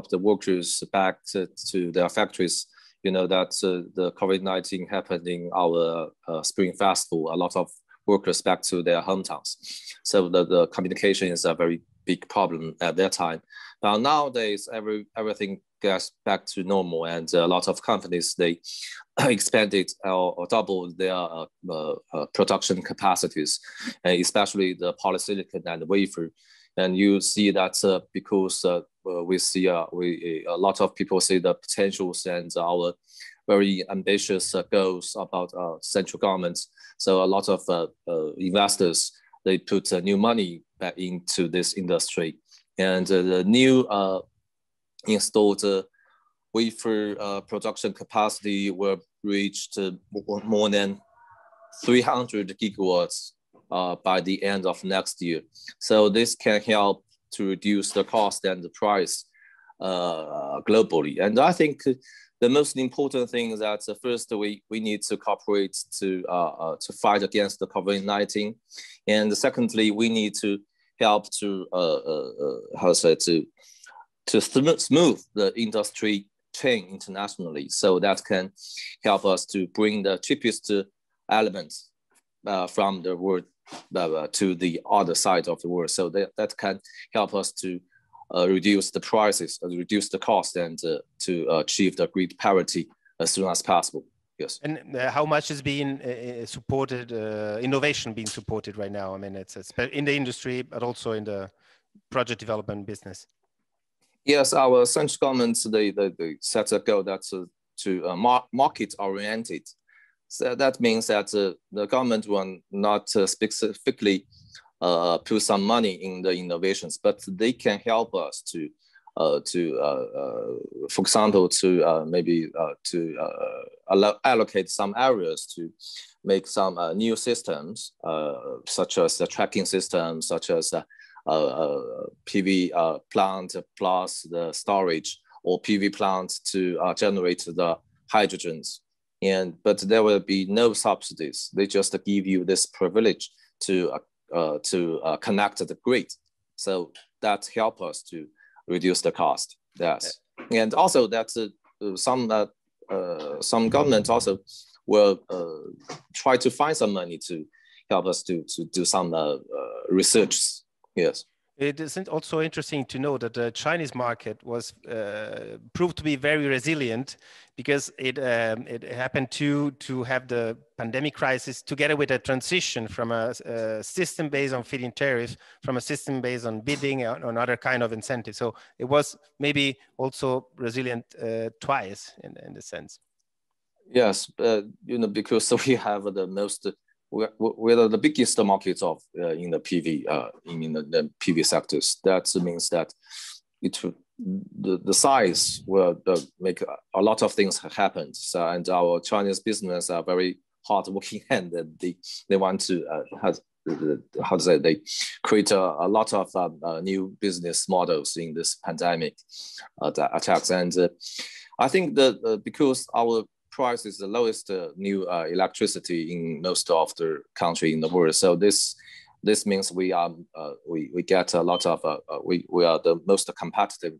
the workers back to their factories. You know that the COVID-19 happened in our Spring Festival. A lot of workers back to their hometowns. So the communication is a very big problem at that time. Now nowadays, everything gets back to normal, and a lot of companies, they expanded or doubled their production capacities, especially the polysilicon and the wafer. And you see that because we see a lot of people see the potentials and our very ambitious goals about central governments. So a lot of investors, they put new money back into this industry, and the new installed wafer production capacity will reach more than 300 gigawatts by the end of next year. So this can help to reduce the cost and the price globally. And I think the most important thing is that first we need to cooperate to fight against the COVID-19, and secondly we need to help to smooth the industry chain internationally, so that can help us to bring the cheapest elements from the world to the other side of the world. So that can help us to reduce the prices, reduce the cost, and to achieve the grid parity as soon as possible. Yes. And how much is being supported, innovation being supported right now? I mean, it's in the industry, but also in the project development business. Yes, our central government, they set a goal that's to market oriented. So that means that the government will not specifically put some money in the innovations, but they can help us to for example, allocate some areas to make some new systems, such as the tracking system, such as PV plant plus the storage, or PV plant to generate the hydrogens. But there will be no subsidies. They just give you this privilege to connect to the grid. So that helps us to reduce the cost. Yes, and also that some government also will try to find some money to help us to do some research. Yes. It is also interesting to know that the Chinese market was proved to be very resilient, because it happened to have the pandemic crisis together with a transition from a system based on feed-in tariff from a system based on bidding on other kind of incentives. So it was maybe also resilient twice in the sense. Yes, because we have the most. We're the biggest markets of in the PV in the PV sectors. That means that the size will make a lot of things happen. So, and our Chinese business are very hardworking, and they want to they create a lot of new business models in this pandemic attacks. And I think that because our price is the lowest new electricity in most of the country in the world. So this means we get a lot of we are the most competitive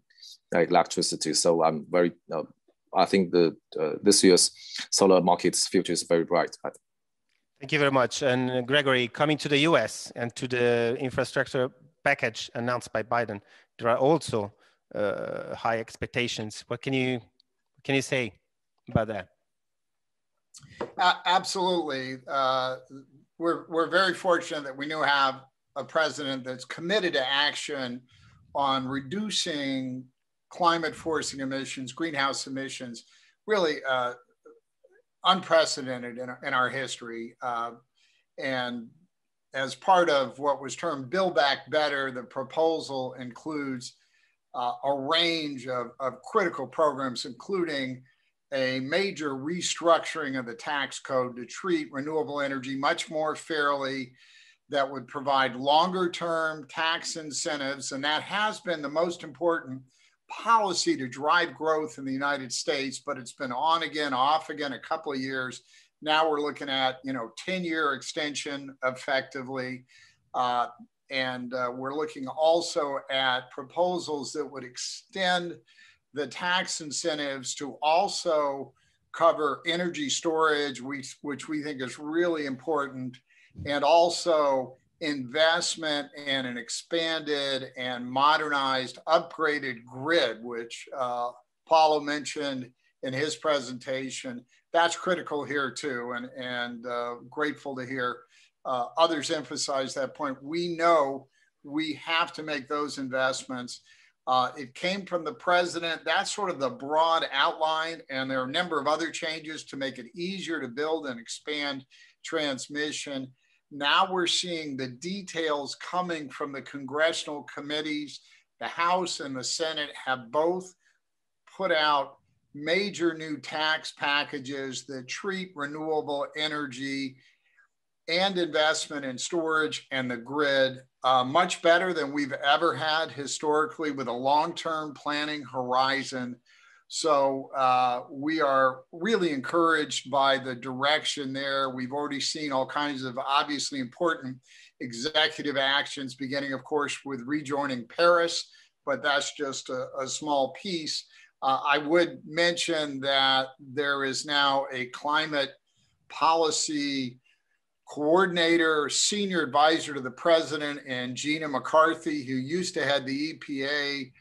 electricity. So I'm very I think this year's solar market's future is very bright. Thank you very much. And Gregory, coming to the US and to the infrastructure package announced by Biden, there are also high expectations. What can you say about that? Absolutely. we're very fortunate that we now have a president that's committed to action on reducing climate forcing emissions, greenhouse emissions, really unprecedented in our history. And as part of what was termed Build Back Better, the proposal includes a range of critical programs, including a major restructuring of the tax code to treat renewable energy much more fairly, that would provide longer term tax incentives. And that has been the most important policy to drive growth in the United States, but it's been on again, off again a couple of years. Now we're looking at, 10-year extension effectively. And we're looking also at proposals that would extend the tax incentives to also cover energy storage, which we think is really important, and also investment in an expanded and modernized, upgraded grid, which Paolo mentioned in his presentation. That's critical here too, and grateful to hear others emphasize that point. We know we have to make those investments. It came from the president. That's sort of the broad outline, and there are a number of other changes to make it easier to build and expand transmission. Now we're seeing the details coming from the congressional committees. The House and the Senate have both put out major new tax packages that treat renewable energy and investment in storage and the grid much better than we've ever had historically, with a long-term planning horizon. So we are really encouraged by the direction there. We've already seen all kinds of obviously important executive actions, beginning, of course, with rejoining Paris, but that's just a small piece. I would mention that there is now a climate policy coordinator, senior advisor to the president, and Gina McCarthy, who used to head the EPA,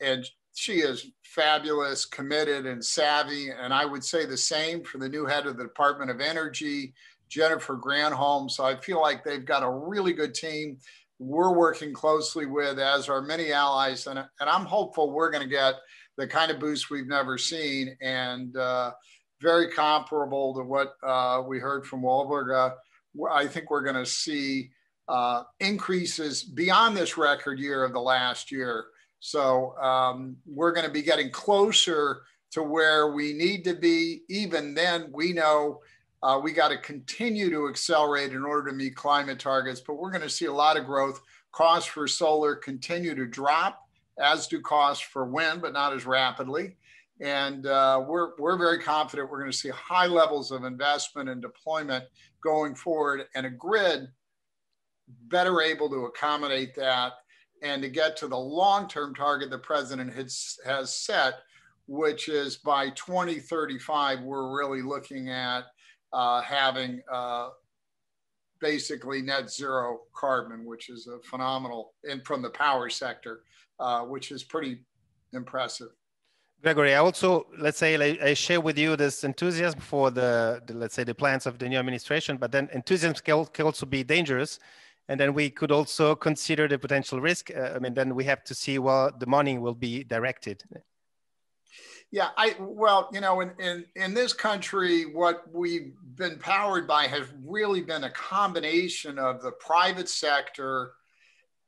and she is fabulous, committed, and savvy. And I would say the same for the new head of the Department of Energy, Jennifer Granholm. So I feel like they've got a really good team we're working closely with, as are many allies. And I'm hopeful we're going to get the kind of boost we've never seen, and very comparable to what we heard from Walburga. I think we're going to see increases beyond this record year of the last year. So we're going to be getting closer to where we need to be. Even then, we know we got to continue to accelerate in order to meet climate targets, but we're going to see a lot of growth. Costs for solar continue to drop, as do costs for wind, but not as rapidly. And we're very confident we're going to see high levels of investment and deployment going forward, and a grid better able to accommodate that and to get to the long-term target the president has set, which is by 2035, we're really looking at having basically net zero carbon, which is a phenomenal, and from the power sector, which is pretty impressive. Gregory, I also, let's say, I share with you this enthusiasm for let's say, the plans of the new administration, but then enthusiasm can also be dangerous. And then we could also consider the potential risk. I mean, then we have to see where the money will be directed. Yeah, well, in this country, what we've been powered by has really been a combination of the private sector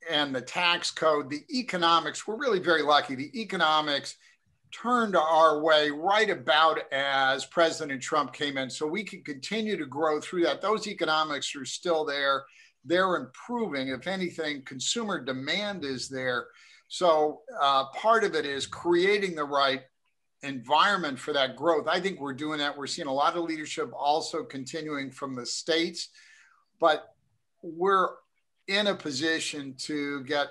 and the tax code. The economics, we're really very lucky. The economics turned our way right about as President Trump came in. So we can continue to grow through that. Those economics are still there. They're improving. If anything, consumer demand is there. So part of it is creating the right environment for that growth. I think we're doing that. We're seeing a lot of leadership also continuing from the states, but we're in a position to get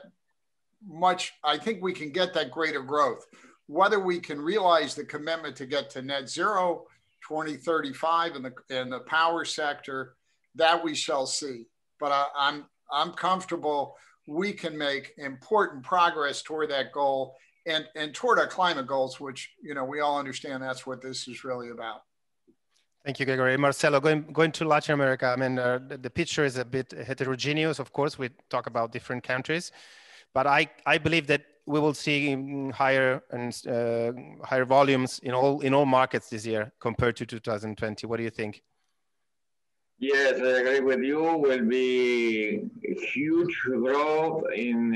I think we can get that greater growth. Whether we can realize the commitment to get to net zero 2035 in the power sector, that we shall see. But I'm comfortable we can make important progress toward that goal and toward our climate goals, which we all understand that's what this is really about. Thank you, Gregory. Marcelo, going to Latin America, I mean, the picture is a bit heterogeneous. Of course, we talk about different countries, but I believe that we will see higher volumes in all markets this year compared to 2020. What do you think? Yes, I agree with you. Will be huge growth in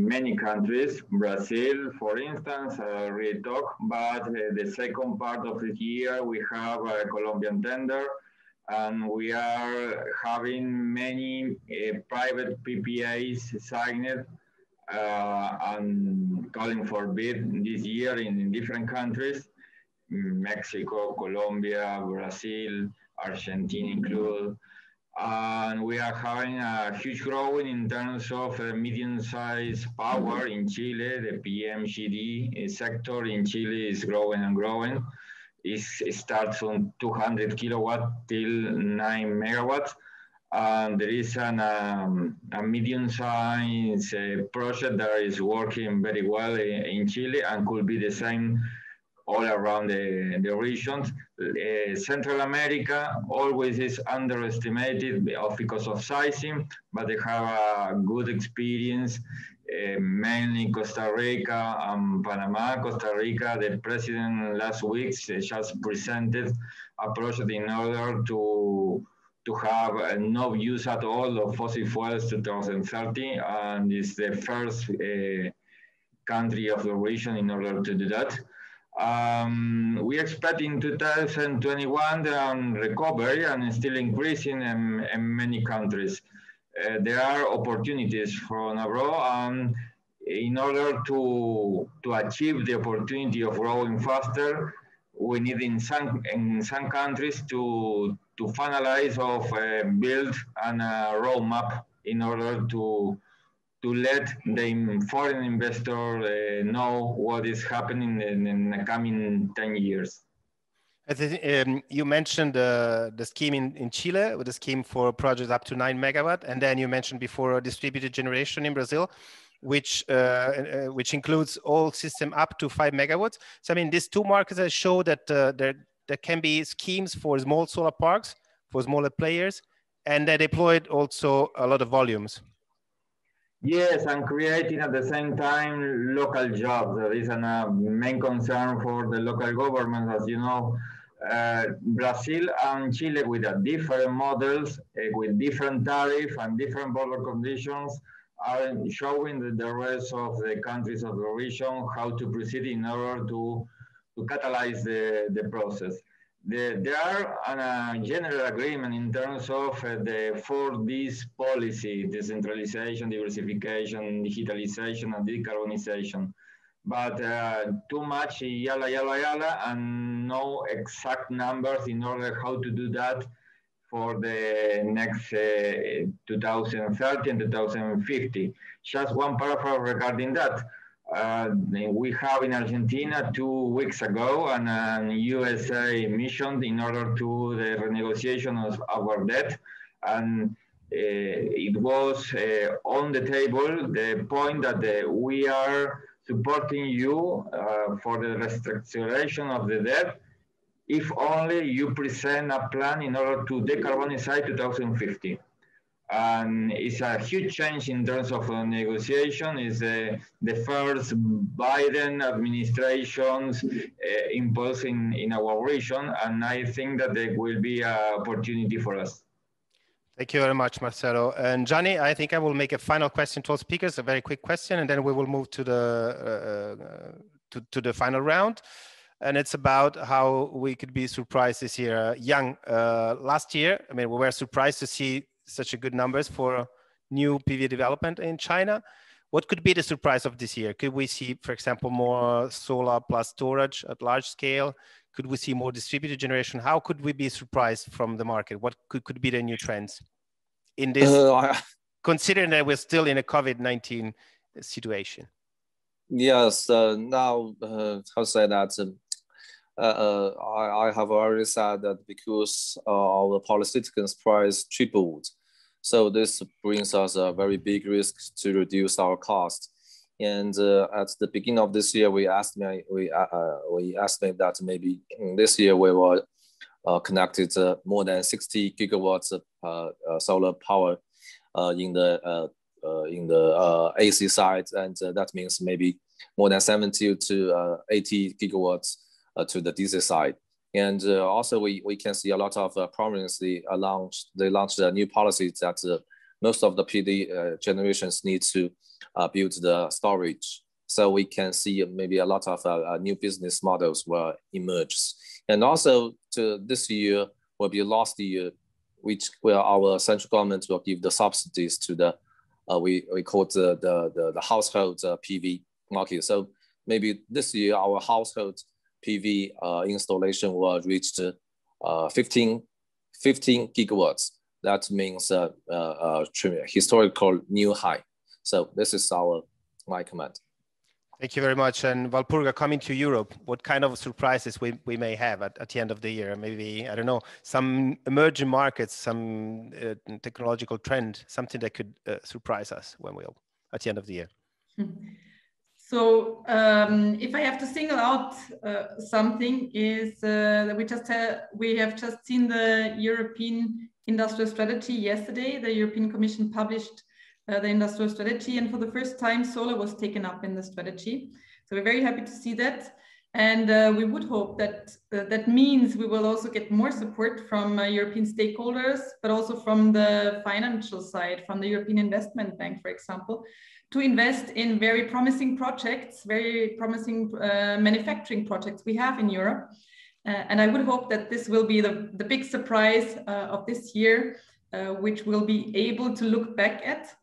many countries. Brazil, for instance, we talk, but the second part of the year we have a Colombian tender, and we are having many private PPAs signed and calling for bid this year in different countries: Mexico, Colombia, Brazil, Argentina included. And we are having a huge growth in terms of medium-sized power in Chile. The PMGD sector in Chile is growing and growing. It starts from 200 kilowatt till 9 megawatts. And there is a medium-sized project that is working very well in Chile and could be the same all around the regions. Central America always is underestimated because of sizing, but they have a good experience, mainly Costa Rica and Panama. Costa Rica, the president last week just presented a project in order to have no use at all of fossil fuels 2030, and it's the first country of the region in order to do that. We expect in 2021 recovery and still increasing in many countries. There are opportunities from abroad, in order to achieve the opportunity of growing faster, we need in some countries to finalize of build and a roadmap in order to let the foreign investor know what is happening in the coming 10 years. You mentioned the scheme in Chile, with the scheme for projects up to 9 megawatt, and then you mentioned before distributed generation in Brazil, which includes all system up to 5 megawatts. So I mean, these two markets show that there can be schemes for small solar parks, for smaller players, and they deployed also a lot of volumes. Yes, and creating at the same time local jobs. There is a main concern for the local government, as you know. Brazil and Chile with different models, with different tariff and different border conditions, are showing the rest of the countries of the region how to proceed in order to catalyze the process. There are a general agreement in terms of the 4Ds policy: decentralization, diversification, digitalization, and decarbonization. But too much yalla, yalla, yalla, and no exact numbers in order how to do that for the next 2030 and 2050. Just one paragraph regarding that. We have in Argentina 2 weeks ago a USA mission in order to the renegotiation of our debt, and it was on the table the point that we are supporting you for the restructuration of the debt if only you present a plan in order to decarbonize 2050. And it's a huge change in terms of negotiation. It's the first Biden administration's impulse in our region, and I think that there will be an opportunity for us. Thank you very much, Marcelo. And Gianni, I think I will make a final question to all speakers, a very quick question, and then we will move to the final round. And it's about how we could be surprised this year. Yiyang, last year, I mean, we were surprised to see such a good numbers for new PV development in China. What could be the surprise of this year? Could we see, for example, more solar plus storage at large scale? Could we see more distributed generation? How could we be surprised from the market? What could be the new trends in this, considering that we're still in a COVID-19 situation? Yes, now, how to say that? I have already said that because our polysilicon price tripled, so this brings us a very big risk to reduce our cost. And at the beginning of this year, we estimate that maybe this year we will connected more than 60 gigawatts of solar power in the AC side, and that means maybe more than 70 to 80 gigawatts to the DC side. And also we can see a lot of provinces they launched new policies that most of the PD generations need to build the storage. So we can see maybe a lot of new business models will emerge. And also this year will be last year, where our central government will give the subsidies to the we call it the household PV market. So maybe this year our household PV installation will reach 15 gigawatts. That means historical new high. So this is my comment. Thank you very much. And Walburga, coming to Europe, what kind of surprises we may have at the end of the year? Maybe, I don't know, some emerging markets, some technological trend, something that could surprise us at the end of the year. So if I have to single out something, is that we have just seen the European industrial strategy yesterday. The European Commission published the industrial strategy, and for the first time solar was taken up in the strategy. So we're very happy to see that, and we would hope that that means we will also get more support from European stakeholders, but also from the financial side, from the European Investment Bank, for example, to invest in very promising projects, very promising manufacturing projects we have in Europe. And I would hope that this will be the big surprise of this year, which we'll be able to look back at.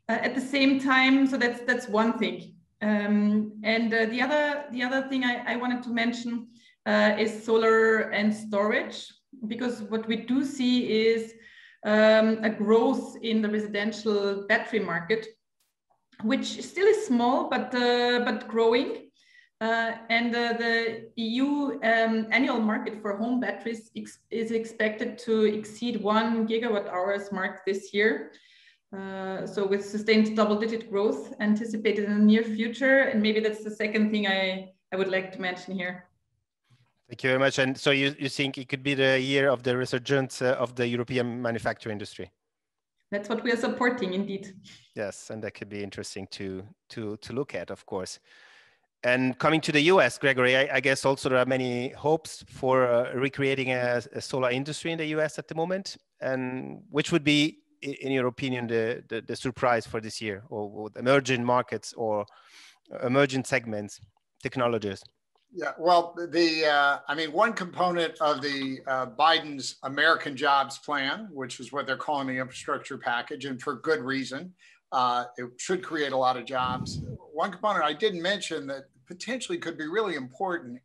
At the same time, so that's one thing. And the other thing I wanted to mention is solar and storage, because what we do see is a growth in the residential battery market, which still is small, but growing. And the EU annual market for home batteries is expected to exceed 1 gigawatt hours mark this year. So with sustained double-digit growth anticipated in the near future. And maybe that's the second thing I would like to mention here. Thank you very much. And so you think it could be the year of the resurgence of the European manufacturing industry? That's what we are supporting, indeed. Yes, and that could be interesting to look at, of course. And coming to the US, Gregory, I guess also there are many hopes for recreating a solar industry in the US at the moment. And which would be, in your opinion, the surprise for this year, or emerging markets or emerging segments, technologies? Yeah, well, I mean, one component of the Biden's American Jobs Plan, which is what they're calling the infrastructure package, and for good reason, it should create a lot of jobs. One component I didn't mention that potentially could be really important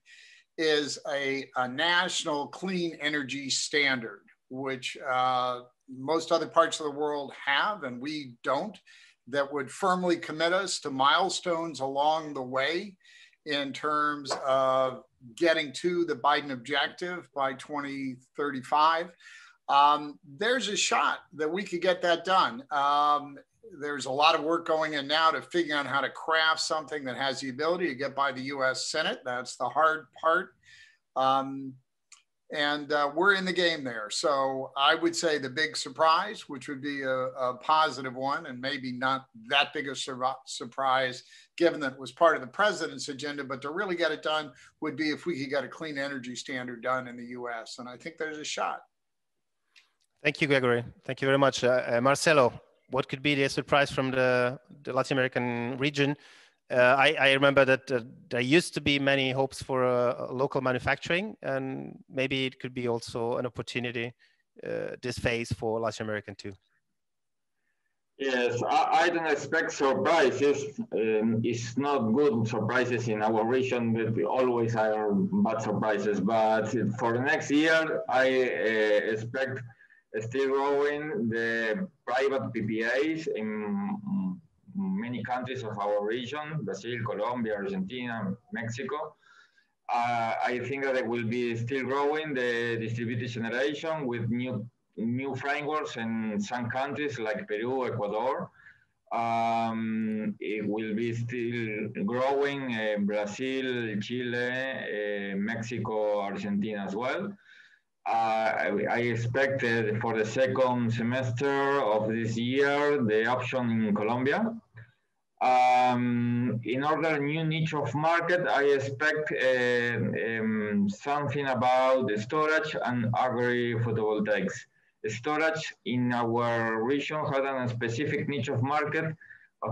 is a national clean energy standard, which most other parts of the world have, and we don't, that would firmly commit us to milestones along the way in terms of getting to the Biden objective by 2035. There's a shot that we could get that done. There's a lot of work going in now to figure out how to craft something that has the ability to get by the US Senate. That's the hard part. And we're in the game there. So I would say the big surprise, which would be a positive one, and maybe not that big a surprise, given that it was part of the president's agenda, but to really get it done would be if we could get a clean energy standard done in the US. And I think there's a shot. Thank you, Gregory. Thank you very much. Marcelo, what could be the surprise from the Latin American region? I remember that there used to be many hopes for local manufacturing, and maybe it could be also an opportunity this phase for Latin American too. Yes, I don't expect surprises. It's not good surprises in our region, but always are bad surprises. But for the next year, I expect still growing the private PPAs in many countries of our region: Brazil, Colombia, Argentina, Mexico. I think that it will be still growing the distributed generation with new frameworks in some countries like Peru, Ecuador. It will be still growing in Brazil, Chile, Mexico, Argentina as well. I expect for the second semester of this year the option in Colombia. In order new niche of market, I expect something about the storage and agri-photovoltaics. Storage in our region has a specific niche of market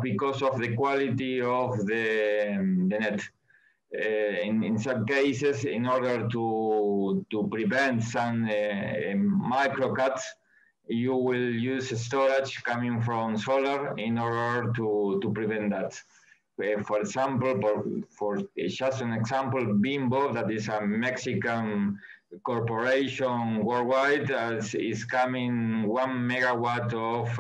because of the quality of the net. In some cases, in order to prevent some micro cuts, you will use storage coming from solar in order to prevent that. For example, for just an example, Bimbo, that is a Mexican corporation worldwide, is coming 1 megawatt of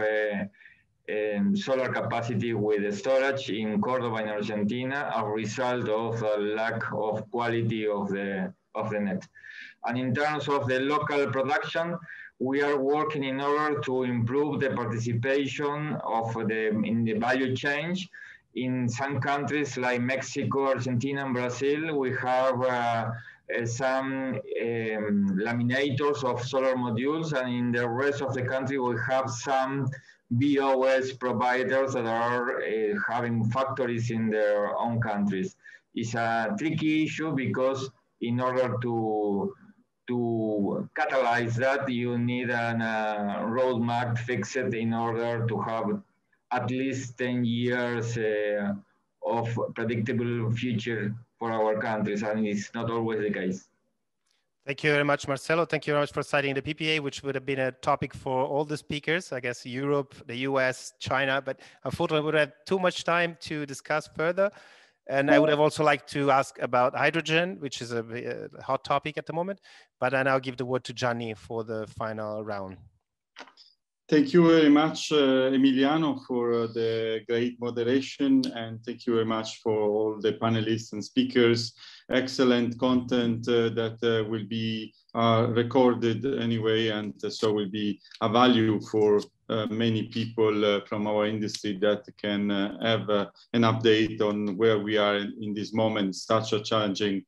solar capacity with storage in Cordoba in Argentina, a result of a lack of quality of the net. And in terms of the local production, we are working in order to improve the participation of in the value chain. In some countries like Mexico, Argentina, and Brazil, we have some laminators of solar modules, and in the rest of the country, we have some BOS providers that are having factories in their own countries. It's a tricky issue because in order to catalyze that, you need a roadmap fixed in order to have at least 10 years of predictable future for our countries, and it's not always the case. Thank you very much, Marcelo. Thank you very much for citing the PPA, which would have been a topic for all the speakers, I guess Europe, the US, China, but unfortunately we would have too much time to discuss further. And I would have also liked to ask about hydrogen, which is a hot topic at the moment, but I now give the word to Gianni for the final round. Thank you very much, Emiliano, for the great moderation, and thank you very much for all the panelists and speakers. Excellent content that will be recorded anyway, and so will be a value for many people from our industry that can have an update on where we are in this moment, such a challenging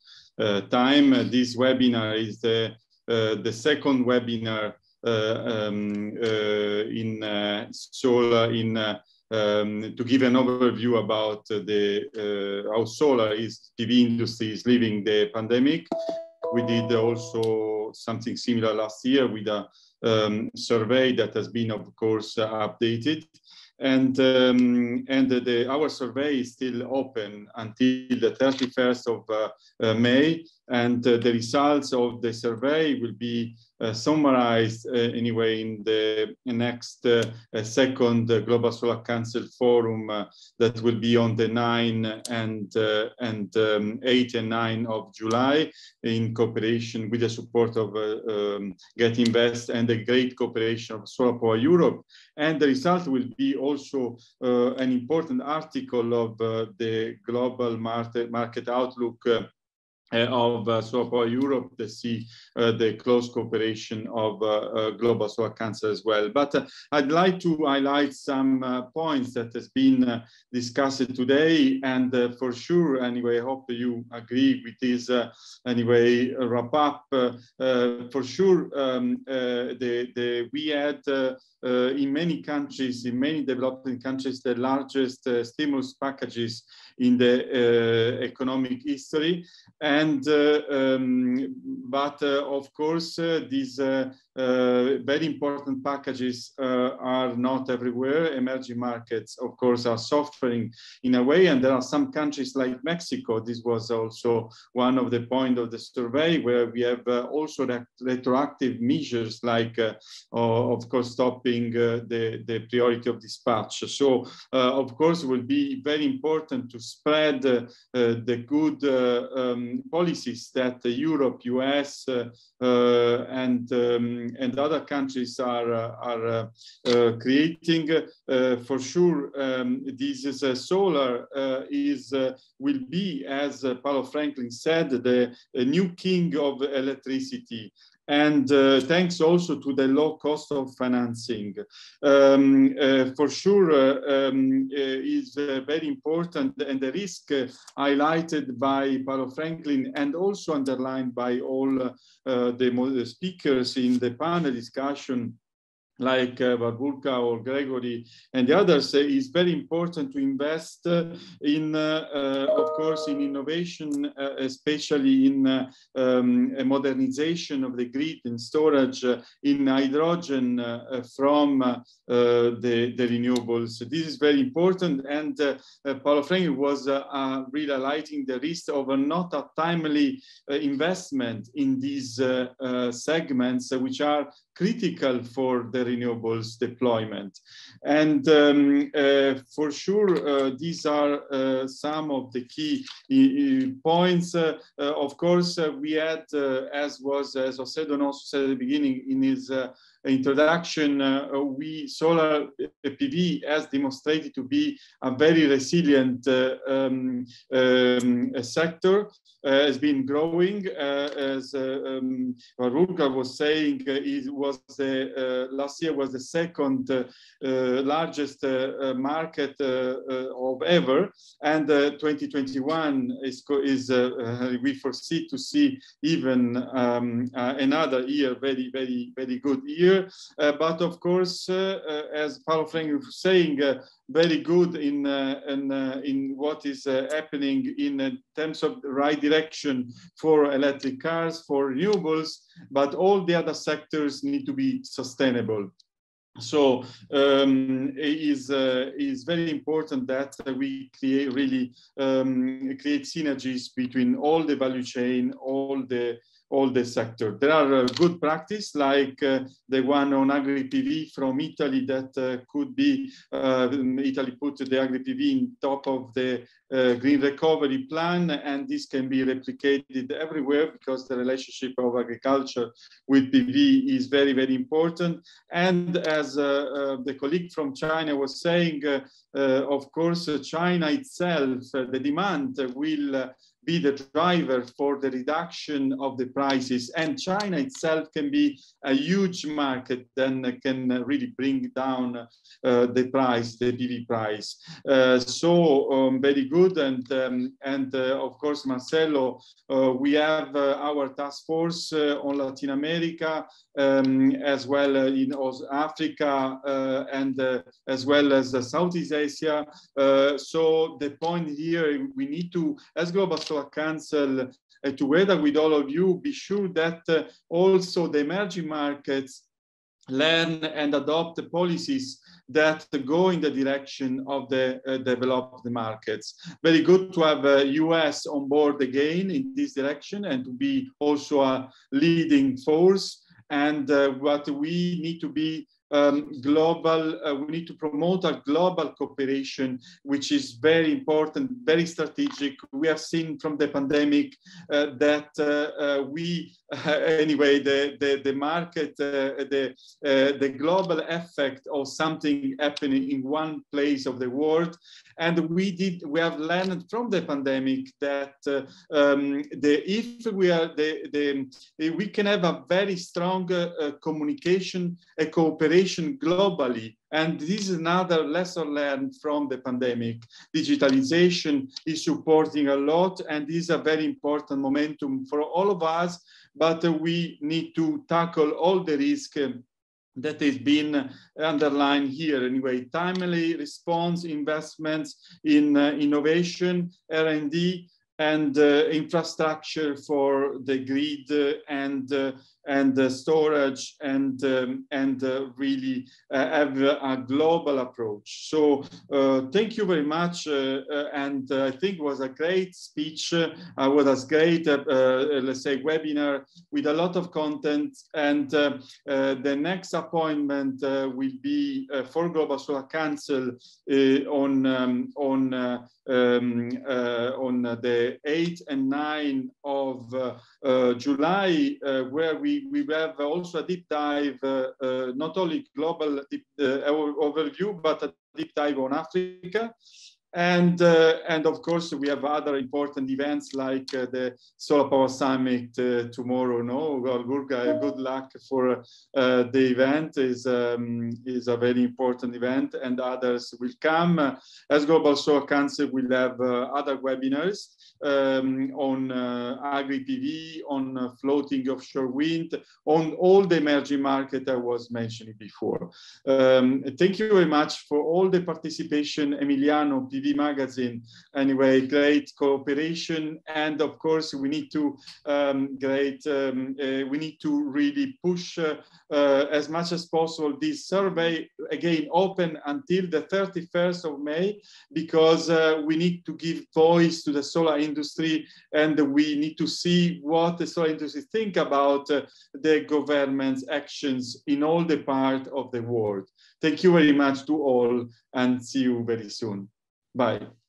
time. This webinar is the second webinar in solar to give an overview about how solar PV industry is living the pandemic. We did also something similar last year with a survey that has been, of course, updated. And our survey is still open until the 31st of May, and the results of the survey will be summarized anyway in the next second Global Solar Council Forum that will be on the 8 and 9 of July, in cooperation with the support of Get Invest and the great cooperation of Solar Power Europe. And the result will be also an important article of the global market outlook of Solar Power Europe, to see the close cooperation of Global Solar Council as well. But I'd like to highlight some points that has been discussed today, and for sure, anyway, I hope you agree with this anyway wrap up. For sure, we had in many countries, in many developing countries, the largest stimulus packages in the economic history. And but of course, these very important packages are not everywhere. Emerging markets, of course, are suffering in a way, and there are some countries like Mexico. This was also one of the points of the survey, where we have also retroactive measures like, of course, stopping the priority of dispatch. So, of course, it will be very important to spread the good policies that Europe, US, and other countries are creating. For sure, this is solar will be, as Paolo Franklin said, the new king of electricity. And thanks also to the low cost of financing. For sure is very important, and the risk highlighted by Paolo Frankl and also underlined by all the speakers in the panel discussion, like Walburga or Gregory and the others, is very important to invest in, of course, in innovation, especially in modernization of the grid and storage in hydrogen from the renewables. This is very important, and Paolo Frankl was really highlighting the risk of not a timely investment in these segments, which are critical for the renewables deployment. And for sure, these are some of the key points. Of course, we had, as José Donoso said at the beginning in his introduction, solar PV has demonstrated to be a very resilient sector. Has been growing, as Walburga was saying. Last year was the second largest market of ever, and 2021 is we foresee to see even another year, very good year. But of course, as Paolo Frankl was saying, very good in what is happening in terms of the right direction for electric cars, for renewables, but all the other sectors need to be sustainable. So it is very important that we create create synergies between all the value chain, all the sector. There are good practice like the one on agri-PV from Italy that could be, Italy put the agri-PV in top of the green recovery plan, and this can be replicated everywhere because the relationship of agriculture with PV is very, very important. And as the colleague from China was saying, of course, China itself, the demand will be the driver for the reduction of the prices, and China itself can be a huge market, then can really bring down the price, the PV price. Very good, and of course, Marcelo, we have our task force on Latin America, as well in Africa, and as well as Southeast Asia. So the point here, we need to, as Global Solar Council, together with all of you, be sure that also the emerging markets learn and adopt the policies that go in the direction of the developed markets. Very good to have US on board again in this direction and to be also a leading force. And what we need to be global, we need to promote a global cooperation, which is very important, very strategic. We have seen from the pandemic that anyway, the market, the global effect of something happening in one place of the world. And we have learned from the pandemic that we can have a very strong communication, a cooperation globally. And this is another lesson learned from the pandemic. Digitalization is supporting a lot, and this is a very important momentum for all of us, but we need to tackle all the risk that has been underlined here. Anyway, timely response, investments in innovation, R&D, and infrastructure for the grid and storage, and really have a global approach. So thank you very much, and I think it was a great speech. Was a great, let's say, webinar with a lot of content. And the next appointment will be for Global Solar Council on the 8th and 9th of July, where we have also a deep dive, not only global overview, but a deep dive on Africa. And of course, we have other important events like the Solar Power Summit tomorrow. No, Walburga, good luck for the event. Is a very important event, and others will come. As Global Solar Council, we'll have other webinars on agri-PV, on floating offshore wind, on all the emerging market I was mentioning before. Thank you very much for all the participation, Emiliano, PV Magazine. Anyway, great cooperation, and of course we need to we need to really push as much as possible this survey, again open until the 31st of May, because we need to give voice to the solar industry, and we need to see what the solar industry think about the government's actions in all the part of the world. Thank you very much to all, and see you very soon. Bye.